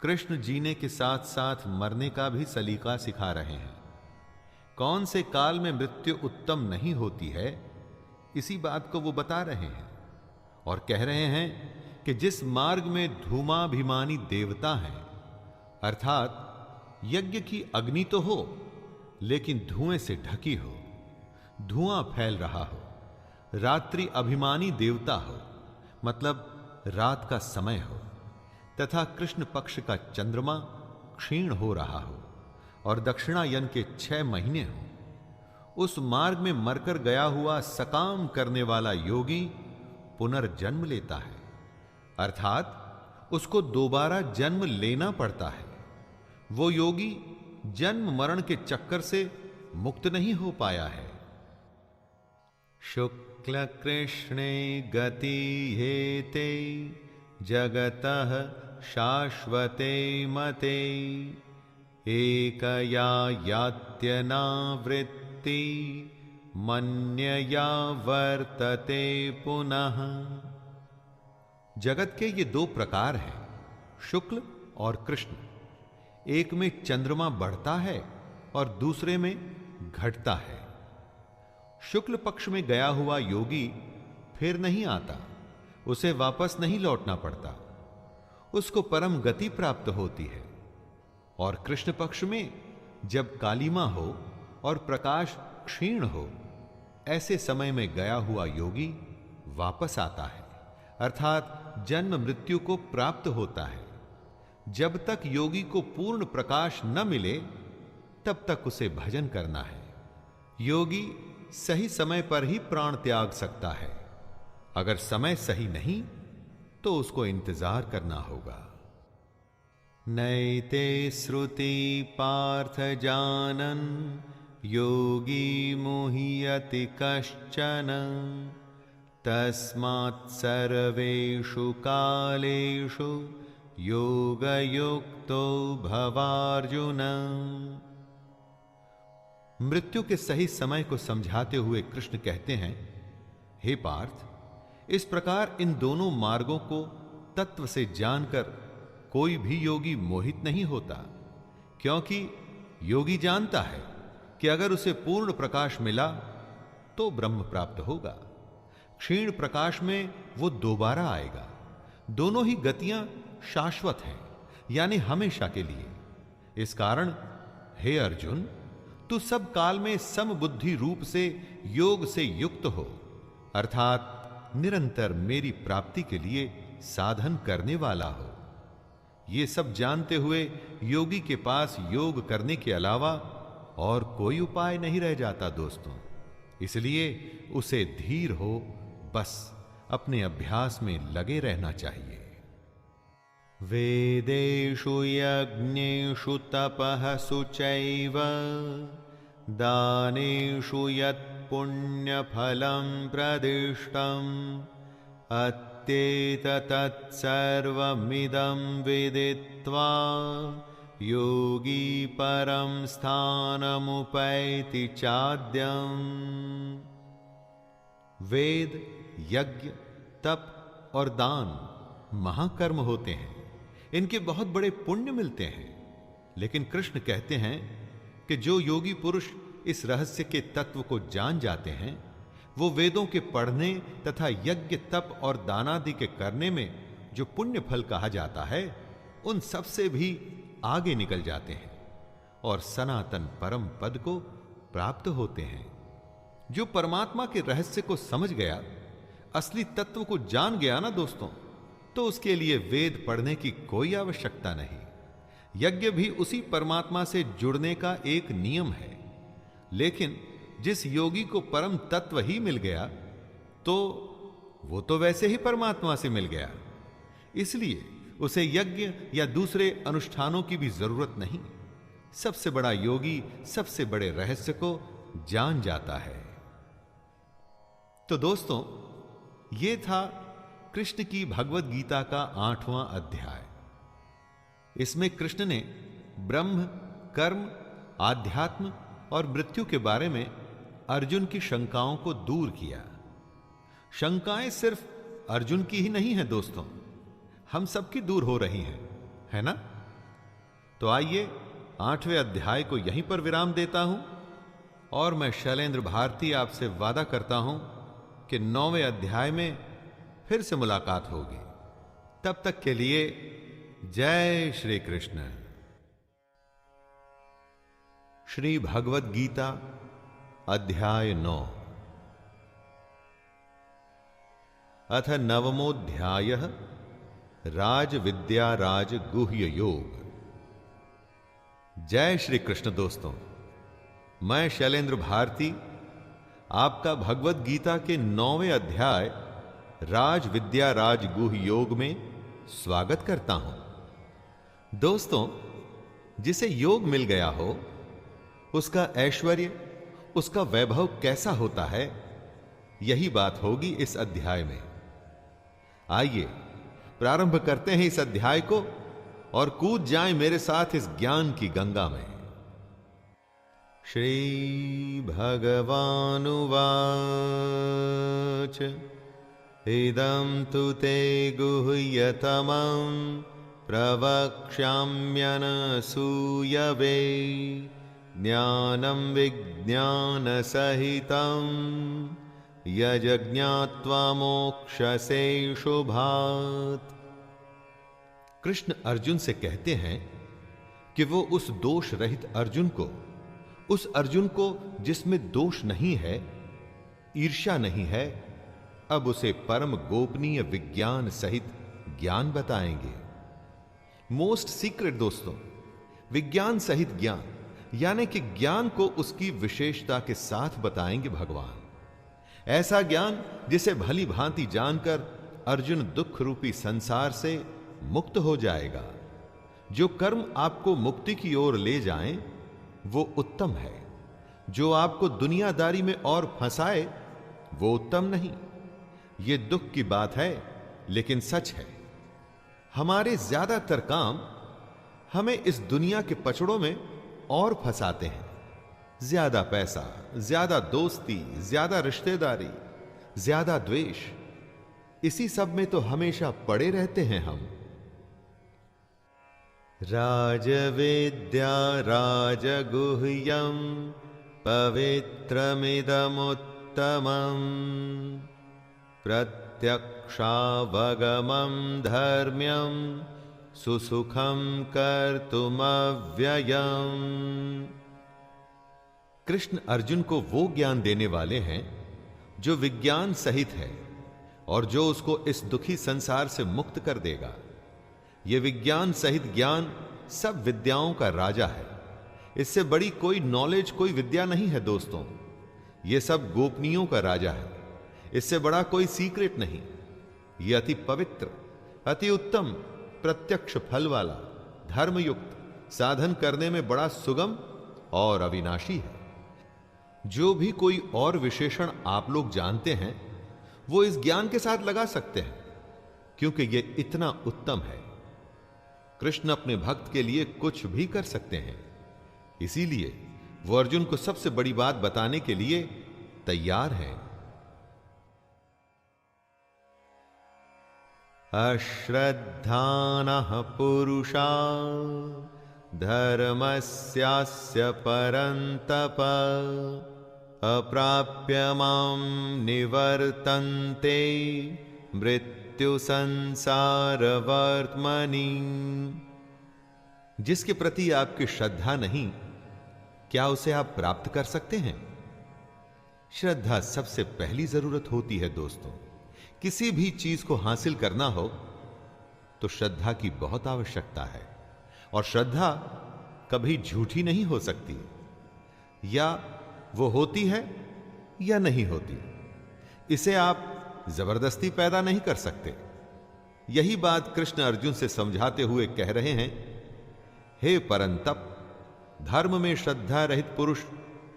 कृष्ण जीने के साथ साथ मरने का भी सलीका सिखा रहे हैं। कौन से काल में मृत्यु उत्तम नहीं होती है, इसी बात को वो बता रहे हैं और कह रहे हैं कि जिस मार्ग में धूमाभिमानी देवता हैं, अर्थात यज्ञ की अग्नि तो हो लेकिन धुएं से ढकी हो, धुआं फैल रहा हो, रात्रि अभिमानी देवता हो, मतलब रात का समय हो, तथा कृष्ण पक्ष का चंद्रमा क्षीण हो रहा हो और दक्षिणायन के 6 महीने हो, उस मार्ग में मरकर गया हुआ सकाम करने वाला योगी पुनर्जन्म लेता है, अर्थात उसको दोबारा जन्म लेना पड़ता है। वो योगी जन्म मरण के चक्कर से मुक्त नहीं हो पाया है। शुक्ल कृष्णे गति हेते जगतः शाश्वते मते एकया यात्यनावृत्ति मन्यया वर्तते पुनः। जगत के ये 2 प्रकार हैं, शुक्ल और कृष्ण। एक में चंद्रमा बढ़ता है और दूसरे में घटता है। शुक्ल पक्ष में गया हुआ योगी फिर नहीं आता, उसे वापस नहीं लौटना पड़ता, उसको परम गति प्राप्त होती है। और कृष्ण पक्ष में जब कालिमा हो और प्रकाश क्षीण हो, ऐसे समय में गया हुआ योगी वापस आता है, अर्थात जन्म मृत्यु को प्राप्त होता है। जब तक योगी को पूर्ण प्रकाश न मिले, तब तक उसे भजन करना है। योगी सही समय पर ही प्राण त्याग सकता है। अगर समय सही नहीं तो उसको इंतजार करना होगा। नैते श्रुति पार्थ जानन योगी मुह्यति कश्चन तस्मात् सर्वेषु कालेषु योगयुक्तो भवार्जुन। मृत्यु के सही समय को समझाते हुए कृष्ण कहते हैं, हे पार्थ, इस प्रकार इन दोनों मार्गों को तत्व से जानकर कोई भी योगी मोहित नहीं होता, क्योंकि योगी जानता है कि अगर उसे पूर्ण प्रकाश मिला तो ब्रह्म प्राप्त होगा, क्षीण प्रकाश में वो दोबारा आएगा। दोनों ही गतियां शाश्वत हैं, यानी हमेशा के लिए। इस कारण हे अर्जुन, तू सब काल में समबुद्धि रूप से योग से युक्त हो, अर्थात निरंतर मेरी प्राप्ति के लिए साधन करने वाला हो। ये सब जानते हुए योगी के पास योग करने के अलावा और कोई उपाय नहीं रह जाता दोस्तों। इसलिए उसे धीर हो, बस अपने अभ्यास में लगे रहना चाहिए। वेदेषु यज्ञेषु तपःसु चैव दानेषु यत् पुण्यफलं प्रदिष्टम् अत्येतत् सर्वमिदं विदित्वा योगी परं स्थानमुपैति चाद्यम्। वेद, यज्ञ, तप और दान महाकर्म होते हैं, इनके बहुत बड़े पुण्य मिलते हैं। लेकिन कृष्ण कहते हैं कि जो योगी पुरुष इस रहस्य के तत्व को जान जाते हैं, वो वेदों के पढ़ने तथा यज्ञ, तप और दानादि के करने में जो पुण्य फल कहा जाता है, उन सबसे भी आगे निकल जाते हैं और सनातन परम पद को प्राप्त होते हैं। जो परमात्मा के रहस्य को समझ गया, असली तत्व को जान गया ना दोस्तों, तो उसके लिए वेद पढ़ने की कोई आवश्यकता नहीं। यज्ञ भी उसी परमात्मा से जुड़ने का एक नियम है। लेकिन जिस योगी को परम तत्व ही मिल गया, तो वो तो वैसे ही परमात्मा से मिल गया, इसलिए उसे यज्ञ या दूसरे अनुष्ठानों की भी जरूरत नहीं। सबसे बड़ा योगी सबसे बड़े रहस्य को जान जाता है। तो दोस्तों, ये था कृष्ण की भगवत गीता का 8वां अध्याय। इसमें कृष्ण ने ब्रह्म, कर्म, आध्यात्म और मृत्यु के बारे में अर्जुन की शंकाओं को दूर किया। शंकाएं सिर्फ अर्जुन की ही नहीं है दोस्तों, हम सबकी दूर हो रही हैं, है ना? तो आइए 8वें अध्याय को यहीं पर विराम देता हूं और मैं शैलेंद्र भारती आपसे वादा करता हूं कि 9वें अध्याय में फिर से मुलाकात होगी। तब तक के लिए जय श्री कृष्ण। श्री भगवद गीता अध्याय 9। अथ नवमोऽध्यायः राज विद्या राज गुह्य योग। जय श्री कृष्ण दोस्तों, मैं शैलेंद्र भारती आपका भगवत गीता के 9वें अध्याय राज विद्या राज गुह्य योग में स्वागत करता हूं। दोस्तों, जिसे योग मिल गया हो, उसका ऐश्वर्य, उसका वैभव कैसा होता है, यही बात होगी इस अध्याय में। आइए प्रारंभ करते हैं इस अध्याय को और कूद जाएं मेरे साथ इस ज्ञान की गंगा में। श्री भगवानुवाच इदं तु ते गुह्यतमं प्रवक्ष्याम्यनसूयवे ज्ञानं विज्ञानसहितं यज्ञात्वा मोक्षसे शुभात्। कृष्ण अर्जुन से कहते हैं कि वो उस दोष रहित अर्जुन को, उस अर्जुन को जिसमें दोष नहीं है, ईर्ष्या नहीं है, अब उसे परम गोपनीय विज्ञान सहित ज्ञान बताएंगे। मोस्ट सीक्रेट दोस्तों, विज्ञान सहित ज्ञान, यानी कि ज्ञान को उसकी विशेषता के साथ बताएंगे भगवान। ऐसा ज्ञान जिसे भली भांति जानकर अर्जुन दुख रूपी संसार से मुक्त हो जाएगा। जो कर्म आपको मुक्ति की ओर ले जाएं, वो उत्तम है। जो आपको दुनियादारी में और फंसाए, वो उत्तम नहीं। ये दुख की बात है, लेकिन सच है। हमारे ज्यादातर काम हमें इस दुनिया के पचड़ों में और फंसाते हैं। ज्यादा पैसा, ज्यादा दोस्ती, ज्यादा रिश्तेदारी, ज्यादा द्वेष, इसी सब में तो हमेशा पड़े रहते हैं हम। राजविद्या राजगुह्यं पवित्रमिदमुत्तमं प्रत्यक्षावगमं धर्म्यं सुसुखं कर्तुमव्ययम्। कृष्ण अर्जुन को वो ज्ञान देने वाले हैं जो विज्ञान सहित है और जो उसको इस दुखी संसार से मुक्त कर देगा। यह विज्ञान सहित ज्ञान सब विद्याओं का राजा है। इससे बड़ी कोई नॉलेज, कोई विद्या नहीं है दोस्तों। यह सब गोपनीयों का राजा है। इससे बड़ा कोई सीक्रेट नहीं। यह अति पवित्र, अति उत्तम, प्रत्यक्ष फल वाला, धर्मयुक्त, साधन करने में बड़ा सुगम और अविनाशी है। जो भी कोई और विशेषण आप लोग जानते हैं, वो इस ज्ञान के साथ लगा सकते हैं, क्योंकि यह इतना उत्तम है। कृष्ण अपने भक्त के लिए कुछ भी कर सकते हैं, इसीलिए वो अर्जुन को सबसे बड़ी बात बताने के लिए तैयार हैं। अश्रद्धानः पुरुषा धर्मस्यास्य परन्तप अप्राप्य मां निवर्तन्ते मृत्युर्मुक्षेप्सुनाशनम्। मृत्यु संसार वर्तमनि। जिसके प्रति आपकी श्रद्धा नहीं, क्या उसे आप प्राप्त कर सकते हैं? श्रद्धा सबसे पहली जरूरत होती है दोस्तों। किसी भी चीज को हासिल करना हो तो श्रद्धा की बहुत आवश्यकता है, और श्रद्धा कभी झूठी नहीं हो सकती। या वो होती है या नहीं होती, इसे आप जबरदस्ती पैदा नहीं कर सकते। यही बात कृष्ण अर्जुन से समझाते हुए कह रहे हैं, हे परंतप, धर्म में श्रद्धा रहित पुरुष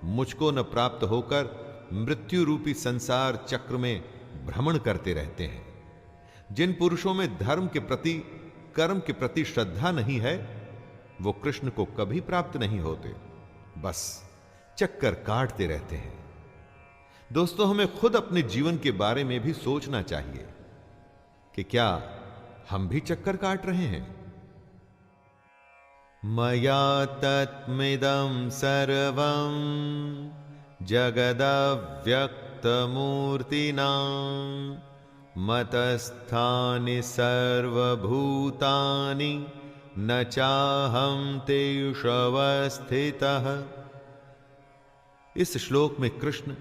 मुझको न प्राप्त होकर मृत्यु रूपी संसार चक्र में भ्रमण करते रहते हैं। जिन पुरुषों में धर्म के प्रति, कर्म के प्रति श्रद्धा नहीं है, वो कृष्ण को कभी प्राप्त नहीं होते, बस चक्कर काटते रहते हैं। दोस्तों, हमें खुद अपने जीवन के बारे में भी सोचना चाहिए कि क्या हम भी चक्कर काट रहे हैं? मया तत्मिदं सर्वं जगदव्यक्तमूर्तिना मतस्थानि सर्वभूतानि न चाहं तेषु अवस्थितः। इस श्लोक में कृष्ण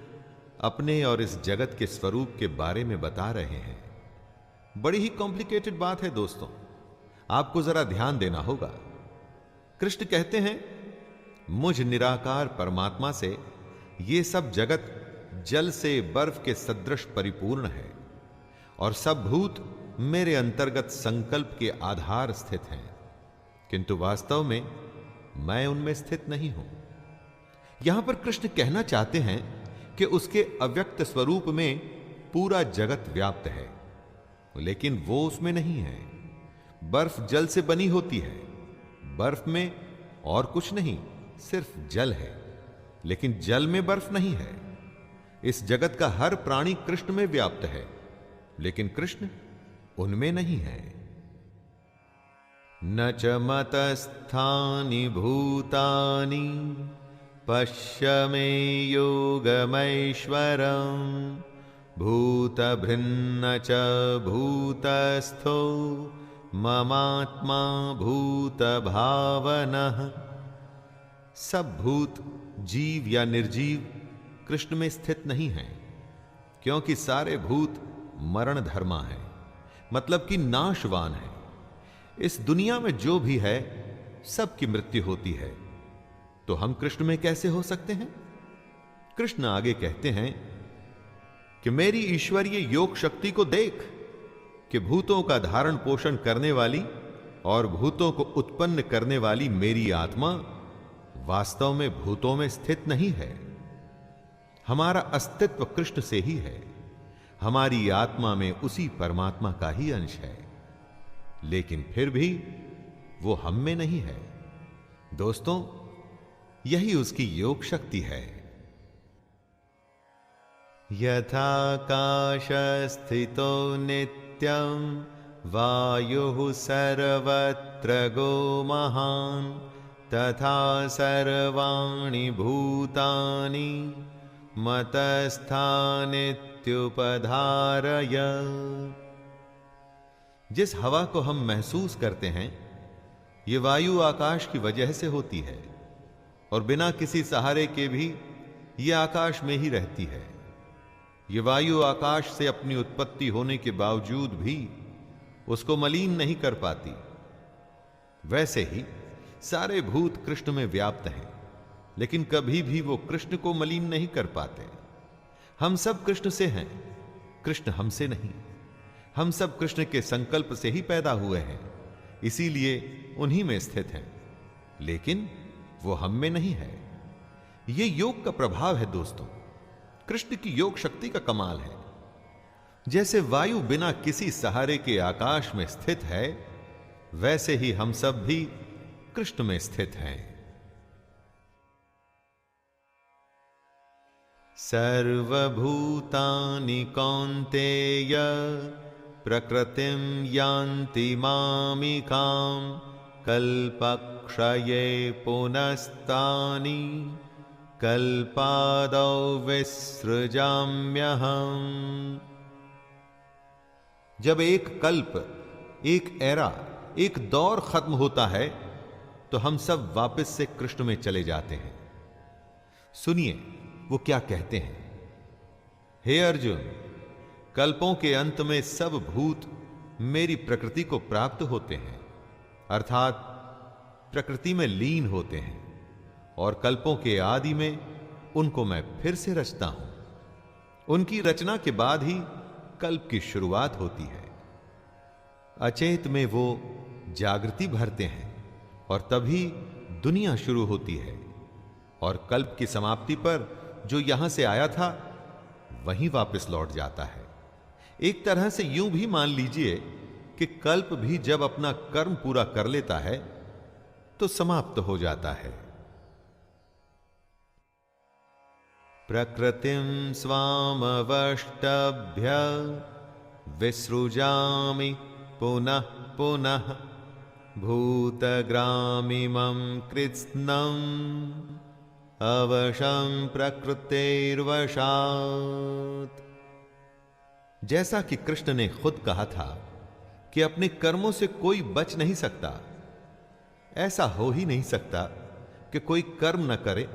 अपने और इस जगत के स्वरूप के बारे में बता रहे हैं। बड़ी ही कॉम्प्लिकेटेड बात है दोस्तों, आपको जरा ध्यान देना होगा। कृष्ण कहते हैं, मुझ निराकार परमात्मा से ये सब जगत जल से बर्फ के सदृश परिपूर्ण है, और सब भूत मेरे अंतर्गत संकल्प के आधार स्थित हैं, किंतु वास्तव में मैं उनमें स्थित नहीं हूं। यहां पर कृष्ण कहना चाहते हैं कि उसके अव्यक्त स्वरूप में पूरा जगत व्याप्त है, लेकिन वो उसमें नहीं है। बर्फ जल से बनी होती है, बर्फ में और कुछ नहीं, सिर्फ जल है, लेकिन जल में बर्फ नहीं है। इस जगत का हर प्राणी कृष्ण में व्याप्त है, लेकिन कृष्ण उनमें नहीं है। न च मतस्थानि भूतानि पश्य मे योगमैश्वरम् भूतभृन्न च भूतस्थो ममात्मा भूतभावनः। सब भूत, जीव या निर्जीव कृष्ण में स्थित नहीं हैं, क्योंकि सारे भूत मरण धर्मा है, मतलब कि नाशवान है। इस दुनिया में जो भी है सबकी मृत्यु होती है, तो हम कृष्ण में कैसे हो सकते हैं? कृष्ण आगे कहते हैं कि मेरी ईश्वरीय योग शक्ति को देख कि भूतों का धारण पोषण करने वाली और भूतों को उत्पन्न करने वाली मेरी आत्मा वास्तव में भूतों में स्थित नहीं है। हमारा अस्तित्व कृष्ण से ही है, हमारी आत्मा में उसी परमात्मा का ही अंश है, लेकिन फिर भी वो हम में नहीं है। दोस्तों, यही उसकी योग शक्ति है। यथाकाश स्थितो नित्यं वायुः सर्वत्र गो महान् तथा सर्वाणि भूतानि मतस्थानित्युपधारय। जिस हवा को हम महसूस करते हैं, ये वायु आकाश की वजह से होती है, और बिना किसी सहारे के भी ये आकाश में ही रहती है। ये वायु आकाश से अपनी उत्पत्ति होने के बावजूद भी उसको मलिन नहीं कर पाती। वैसे ही सारे भूत कृष्ण में व्याप्त हैं, लेकिन कभी भी वो कृष्ण को मलिन नहीं कर पाते। हम सब कृष्ण से हैं, कृष्ण हमसे नहीं। हम सब कृष्ण के संकल्प से ही पैदा हुए हैं, इसीलिए उन्हीं में स्थित हैं, लेकिन वो हम में नहीं है। ये योग का प्रभाव है दोस्तों, कृष्ण की योग शक्ति का कमाल है। जैसे वायु बिना किसी सहारे के आकाश में स्थित है, वैसे ही हम सब भी कृष्ण में स्थित हैं। सर्वभूतानि कौन्तेय प्रकृतिं यान्ति मामिकां कल्पक्षये पुनस्तानि कल्पादौ विसृजाम्यहम्। जब एक कल्प, एक एरा, एक दौर खत्म होता है तो हम सब वापस से कृष्ण में चले जाते हैं। सुनिए वो क्या कहते हैं। हे अर्जुन, कल्पों के अंत में सब भूत मेरी प्रकृति को प्राप्त होते हैं, अर्थात प्रकृति में लीन होते हैं, और कल्पों के आदि में उनको मैं फिर से रचता हूं। उनकी रचना के बाद ही कल्प की शुरुआत होती है। अचेत में वो जागृति भरते हैं और तभी दुनिया शुरू होती है, और कल्प की समाप्ति पर जो यहां से आया था वहीं वापस लौट जाता है। एक तरह से यूं भी मान लीजिए कि कल्प भी जब अपना कर्म पूरा कर लेता है तो समाप्त हो जाता है। प्रकृतिं स्वामवष्टभ्य विसृजामि पुनः पुनः भूतग्रामिमं कृत्स्नम् अवशं प्रकृतेर्वशात्। जैसा कि कृष्ण ने खुद कहा था कि अपने कर्मों से कोई बच नहीं सकता, ऐसा हो ही नहीं सकता कि कोई कर्म न करे,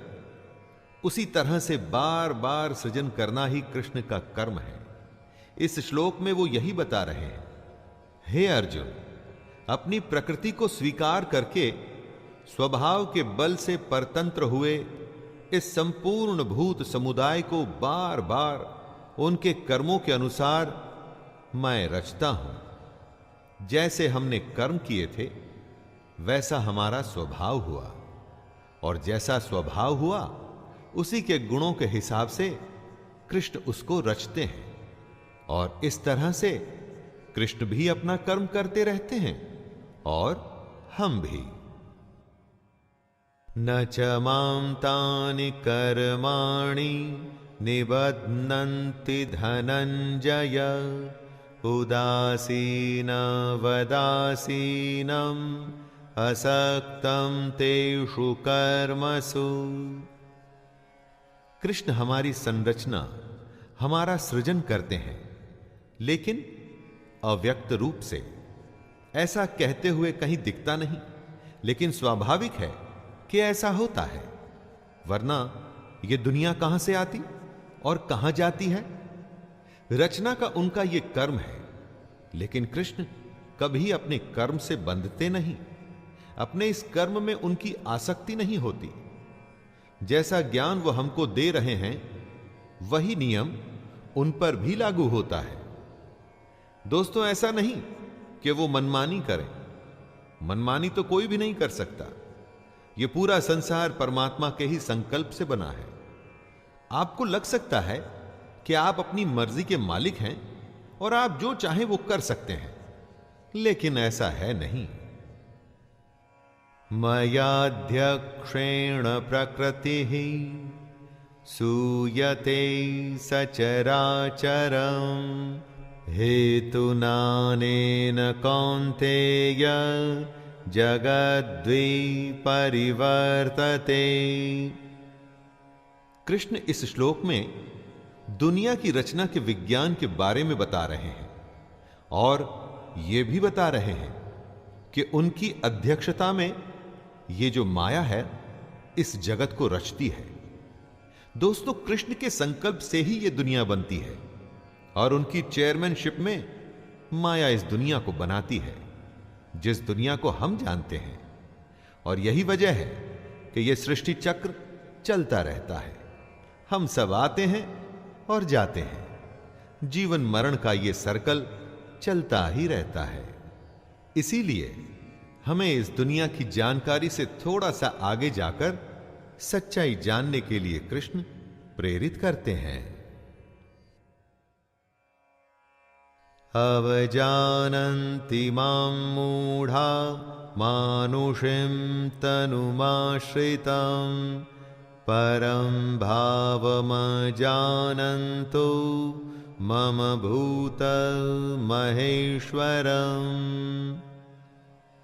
उसी तरह से बार बार सृजन करना ही कृष्ण का कर्म है। इस श्लोक में वो यही बता रहे हैं। हे अर्जुन, अपनी प्रकृति को स्वीकार करके स्वभाव के बल से परतंत्र हुए इस संपूर्ण भूत समुदाय को बार बार उनके कर्मों के अनुसार मैं रचता हूं। जैसे हमने कर्म किए थे वैसा हमारा स्वभाव हुआ, और जैसा स्वभाव हुआ उसी के गुणों के हिसाब से कृष्ण उसको रचते हैं, और इस तरह से कृष्ण भी अपना कर्म करते रहते हैं और हम भी। न च मां तानि कर्माणि निबध्नन्ति धनंजय उदासीन वदासीनम् असक्तं तेषु कर्मसु। कृष्ण हमारी संरचना, हमारा सृजन करते हैं, लेकिन अव्यक्त रूप से। ऐसा कहते हुए कहीं दिखता नहीं, लेकिन स्वाभाविक है कि ऐसा होता है, वरना यह दुनिया कहां से आती और कहां जाती है। रचना का उनका यह कर्म है, लेकिन कृष्ण कभी अपने कर्म से बंधते नहीं, अपने इस कर्म में उनकी आसक्ति नहीं होती। जैसा ज्ञान वो हमको दे रहे हैं वही नियम उन पर भी लागू होता है। दोस्तों, ऐसा नहीं कि वो मनमानी करें, मनमानी तो कोई भी नहीं कर सकता। यह पूरा संसार परमात्मा के ही संकल्प से बना है। आपको लग सकता है कि आप अपनी मर्जी के मालिक हैं और आप जो चाहें वो कर सकते हैं, लेकिन ऐसा है नहीं। मयाध्यक्षेण प्रकृतिः सूयते सचराचरम् हेतुनानेन कौन्तेय जगद्विपरिवर्तते। कृष्ण इस श्लोक में दुनिया की रचना के विज्ञान के बारे में बता रहे हैं, और यह भी बता रहे हैं कि उनकी अध्यक्षता में ये जो माया है इस जगत को रचती है। दोस्तों, कृष्ण के संकल्प से ही ये दुनिया बनती है, और उनकी चेयरमैनशिप में माया इस दुनिया को बनाती है, जिस दुनिया को हम जानते हैं। और यही वजह है कि यह सृष्टि चक्र चलता रहता है। हम सब आते हैं और जाते हैं, जीवन मरण का यह सर्कल चलता ही रहता है। इसीलिए हमें इस दुनिया की जानकारी से थोड़ा सा आगे जाकर सच्चाई जानने के लिए कृष्ण प्रेरित करते हैं। अवजानन्ति मां मूढ़ा मानुषीं तनुमाश्रितं परं भावमजानन्तो मम भूतमहेश्वरम्।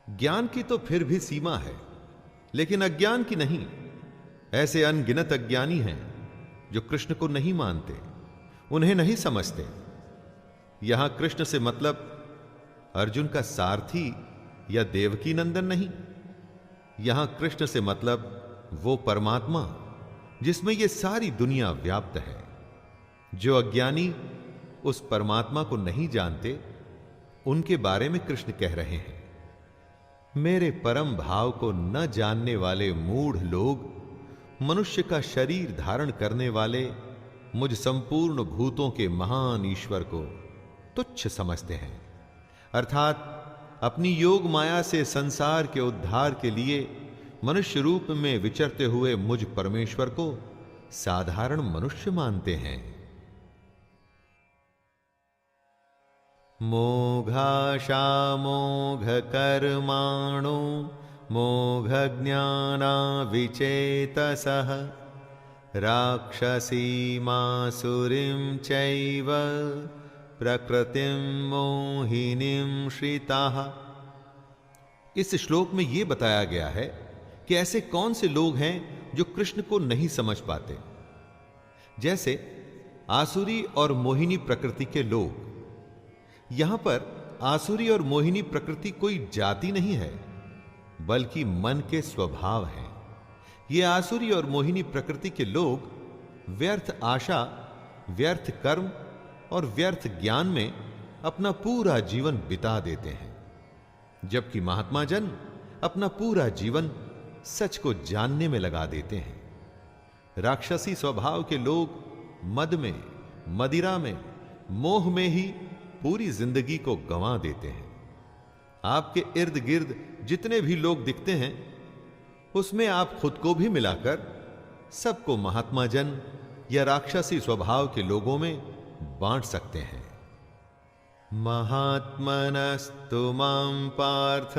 ज्ञान की तो फिर भी सीमा है, लेकिन अज्ञान की नहीं। ऐसे अनगिनत अज्ञानी हैं जो कृष्ण को नहीं मानते, उन्हें नहीं समझते। यहां कृष्ण से मतलब अर्जुन का सारथी या देवकी नंदन नहीं। यहां कृष्ण से मतलब वो परमात्मा जिसमें ये सारी दुनिया व्याप्त है। जो अज्ञानी उस परमात्मा को नहीं जानते, उनके बारे में कृष्ण कह रहे हैं। मेरे परम भाव को न जानने वाले मूढ़ लोग मनुष्य का शरीर धारण करने वाले मुझ संपूर्ण भूतों के महान ईश्वर को तुच्छ समझते हैं, अर्थात अपनी योग माया से संसार के उद्धार के लिए मनुष्य रूप में विचरते हुए मुझ परमेश्वर को साधारण मनुष्य मानते हैं। मोघाशा मोघ कर्माणो मोघ ज्ञाना विचेतसः राक्षसीमासुरीं चैव प्रकृतिं मोहिनीं श्रिताः। इस श्लोक में यह बताया गया है कि ऐसे कौन से लोग हैं जो कृष्ण को नहीं समझ पाते। जैसे आसुरी और मोहिनी प्रकृति के लोग। यहां पर आसुरी और मोहिनी प्रकृति कोई जाति नहीं है, बल्कि मन के स्वभाव हैं। ये आसुरी और मोहिनी प्रकृति के लोग व्यर्थ आशा, व्यर्थ कर्म और व्यर्थ ज्ञान में अपना पूरा जीवन बिता देते हैं, जबकि महात्मा जन अपना पूरा जीवन सच को जानने में लगा देते हैं। राक्षसी स्वभाव के लोग मद में, मदिरा में, मोह में ही पूरी जिंदगी को गंवा देते हैं। आपके इर्द गिर्द जितने भी लोग दिखते हैं, उसमें आप खुद को भी मिलाकर सबको महात्मा जन या राक्षसी स्वभाव के लोगों में बांट सकते हैं। महात्मनस्तु मां पार्थ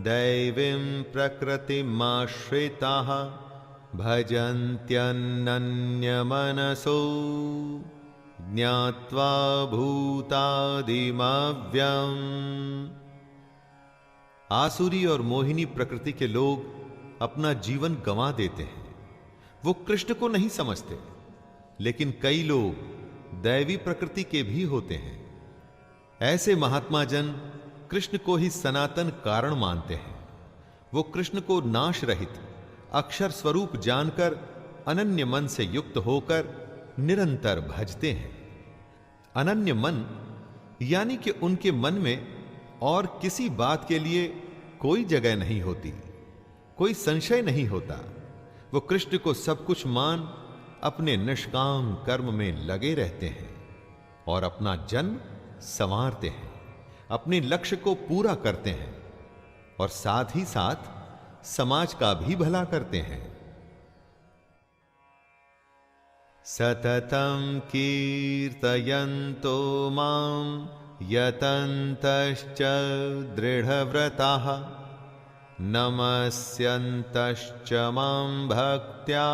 दैवीं प्रकृतिमाश्रिताः भजन्त्यनन्यमनसो ज्ञात्वा भूतादिमव्यम्। आसुरी और मोहिनी प्रकृति के लोग अपना जीवन गंवा देते हैं। वो कृष्ण को नहीं समझते, लेकिन कई लोग दैवी प्रकृति के भी होते हैं। ऐसे महात्मा जन कृष्ण को ही सनातन कारण मानते हैं। वो कृष्ण को नाश रहित अक्षर स्वरूप जानकर अनन्य मन से युक्त होकर निरंतर भजते हैं। अनन्य मन यानी कि उनके मन में और किसी बात के लिए कोई जगह नहीं होती, कोई संशय नहीं होता। वो कृष्ण को सब कुछ मान अपने निष्काम कर्म में लगे रहते हैं और अपना जन्म संवारते हैं, अपने लक्ष्य को पूरा करते हैं और साथ ही साथ समाज का भी भला करते हैं। सततं कीर्तयन्तो मां यतन्तश्च दृढव्रताः नमस्यन्तश्च मां भक्त्या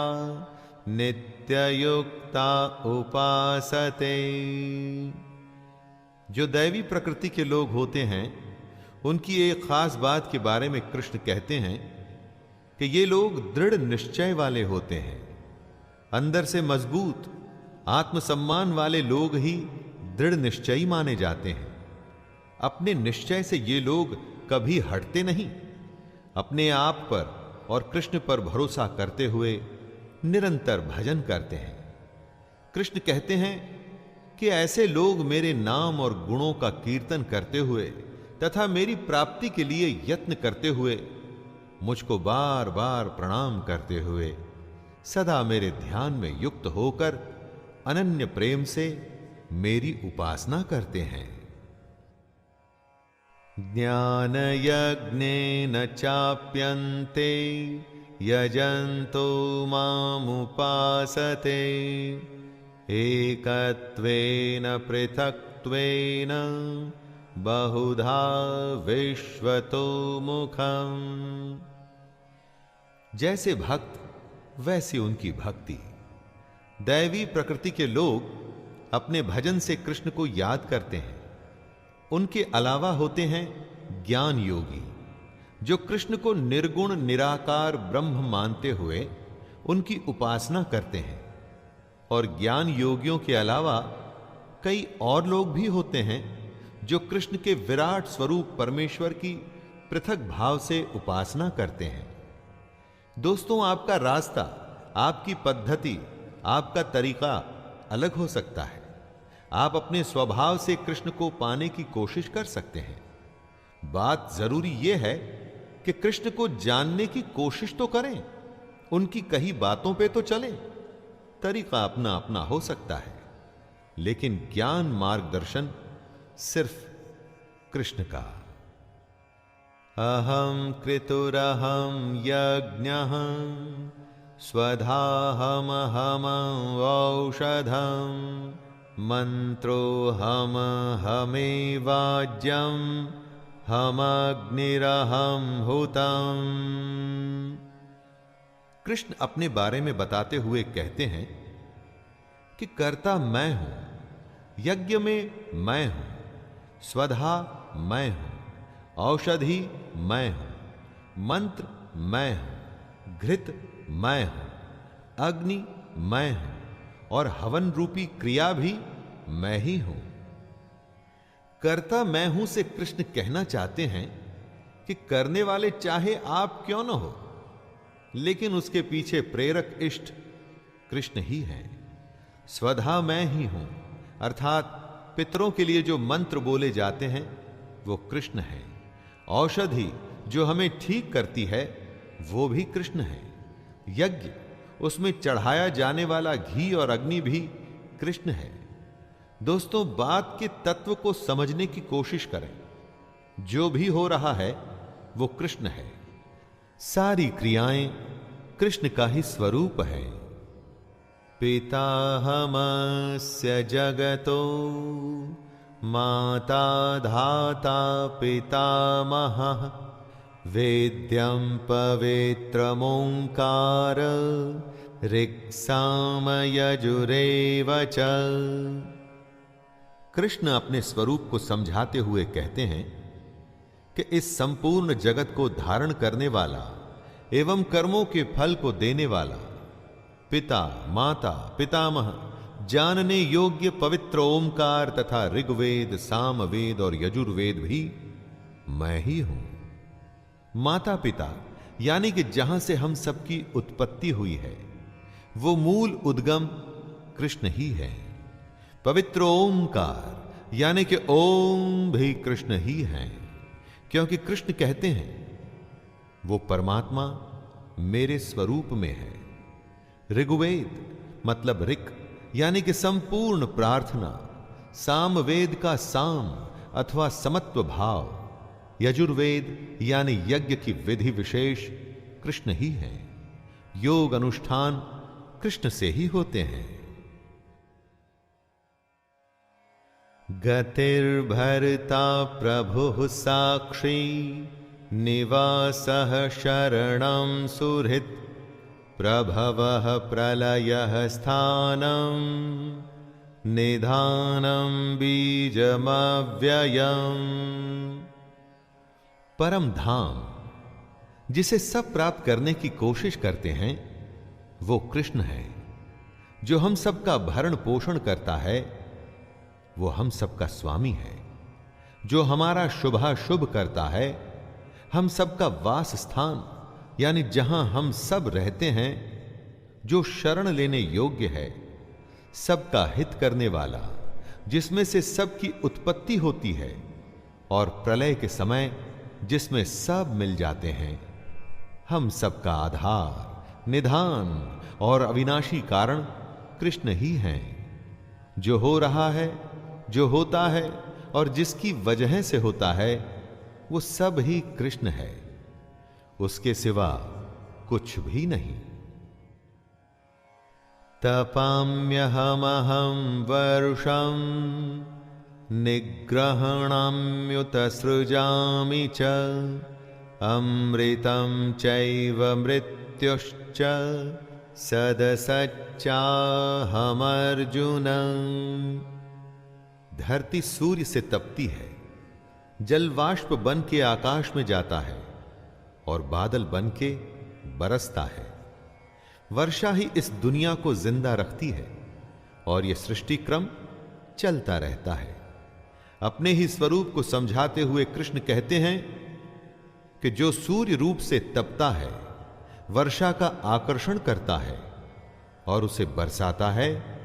नित्ययुक्ता उपासते। जो दैवी प्रकृति के लोग होते हैं, उनकी एक खास बात के बारे में कृष्ण कहते हैं कि ये लोग दृढ़ निश्चय वाले होते हैं। अंदर से मजबूत आत्मसम्मान वाले लोग ही दृढ़ निश्चयी माने जाते हैं। अपने निश्चय से ये लोग कभी हटते नहीं। अपने आप पर और कृष्ण पर भरोसा करते हुए निरंतर भजन करते हैं। कृष्ण कहते हैं कि ऐसे लोग मेरे नाम और गुणों का कीर्तन करते हुए तथा मेरी प्राप्ति के लिए यत्न करते हुए, मुझको बार बार प्रणाम करते हुए सदा मेरे ध्यान में युक्त होकर अनन्य प्रेम से मेरी उपासना करते हैं। ज्ञान यज्ञेन चाप्यन्ते यजन्तो मामुपासते एकत्वेन पृथक्त्वेन बहुधा विश्वतो मुखम्। जैसे भक्त वैसी उनकी भक्ति। दैवी प्रकृति के लोग अपने भजन से कृष्ण को याद करते हैं। उनके अलावा होते हैं ज्ञान योगी, जो कृष्ण को निर्गुण निराकार ब्रह्म मानते हुए उनकी उपासना करते हैं। और ज्ञान योगियों के अलावा कई और लोग भी होते हैं जो कृष्ण के विराट स्वरूप परमेश्वर की पृथक भाव से उपासना करते हैं। दोस्तों, आपका रास्ता, आपकी पद्धति, आपका तरीका अलग हो सकता है। आप अपने स्वभाव से कृष्ण को पाने की कोशिश कर सकते हैं। बात जरूरी यह है कि कृष्ण को जानने की कोशिश तो करें, उनकी कही बातों पे तो चलें। तरीका अपना अपना हो सकता है, लेकिन ज्ञान मार्गदर्शन सिर्फ कृष्ण का। अहम कृतुरहम यज्ञः स्वधाहमहम औषधम मंत्रोहम हमेवाज्यम हमग्निरहम हुतम। कृष्ण अपने बारे में बताते हुए कहते हैं कि कर्ता मैं हूं, यज्ञ में मैं हूं, स्वधा मैं हूं, औषधि मैं हूं, मंत्र मैं हूं, घृत मैं हूं, अग्नि मैं हूं और हवन रूपी क्रिया भी मैं ही हूं। कर्ता मैं हूं से कृष्ण कहना चाहते हैं कि करने वाले चाहे आप क्यों न हो, लेकिन उसके पीछे प्रेरक इष्ट कृष्ण ही हैं। स्वधा मैं ही हूं, अर्थात पितरों के लिए जो मंत्र बोले जाते हैं वो कृष्ण है। औषधि जो हमें ठीक करती है वो भी कृष्ण है। यज्ञ, उसमें चढ़ाया जाने वाला घी और अग्नि भी कृष्ण है। दोस्तों, बात के तत्व को समझने की कोशिश करें। जो भी हो रहा है वो कृष्ण है। सारी क्रियाएं कृष्ण का ही स्वरूप है। पिताहमस्य जगतो माता धाता पितामहः वेद्यं पवित्रमोंकार ऋक्सामयजुरेव च। कृष्ण अपने स्वरूप को समझाते हुए कहते हैं कि इस संपूर्ण जगत को धारण करने वाला एवं कर्मों के फल को देने वाला पिता, माता, पितामह, जानने योग्य पवित्र ओमकार तथा ऋग्वेद, सामवेद और यजुर्वेद भी मैं ही हूं। माता पिता यानी कि जहां से हम सबकी उत्पत्ति हुई है, वो मूल उद्गम कृष्ण ही है। पवित्र ओमकार यानी कि ओम भी कृष्ण ही है, क्योंकि कृष्ण कहते हैं वो परमात्मा मेरे स्वरूप में है। ऋग्वेद मतलब ऋक यानी कि संपूर्ण प्रार्थना, सामवेद का साम अथवा समत्व भाव, यजुर्वेद यानी यज्ञ की विधि विशेष कृष्ण ही है। योग अनुष्ठान कृष्ण से ही होते हैं। गतिर्भर्ता प्रभुः साक्षी निवासः शरणं सुहृत् प्रभवः प्रलयः स्थानं निधानं बीजमव्ययम्। परम धाम जिसे सब प्राप्त करने की कोशिश करते हैं वो कृष्ण है। जो हम सबका भरण पोषण करता है वो हम सबका स्वामी है। जो हमारा शुभाशुभ करता है, हम सबका वास स्थान यानी जहां हम सब रहते हैं, जो शरण लेने योग्य है, सबका हित करने वाला, जिसमें से सबकी उत्पत्ति होती है और प्रलय के समय जिसमें सब मिल जाते हैं, हम सबका आधार, निधान और अविनाशी कारण कृष्ण ही हैं। जो हो रहा है, जो होता है और जिसकी वजह से होता है, वो सब ही कृष्ण है, उसके सिवा कुछ भी नहीं। तपाम्यहमहं वर्षं निग्रहणाम्युत सृजामि च अमृतं चैव मृत्युश्च सदसच्चाहमर्जुन। धरती सूर्य से तपती है, जल वाष्प बन के आकाश में जाता है और बादल बन के बरसता है। वर्षा ही इस दुनिया को जिंदा रखती है और यह सृष्टि क्रम चलता रहता है। अपने ही स्वरूप को समझाते हुए कृष्ण कहते हैं कि जो सूर्य रूप से तपता है, वर्षा का आकर्षण करता है और उसे बरसाता है,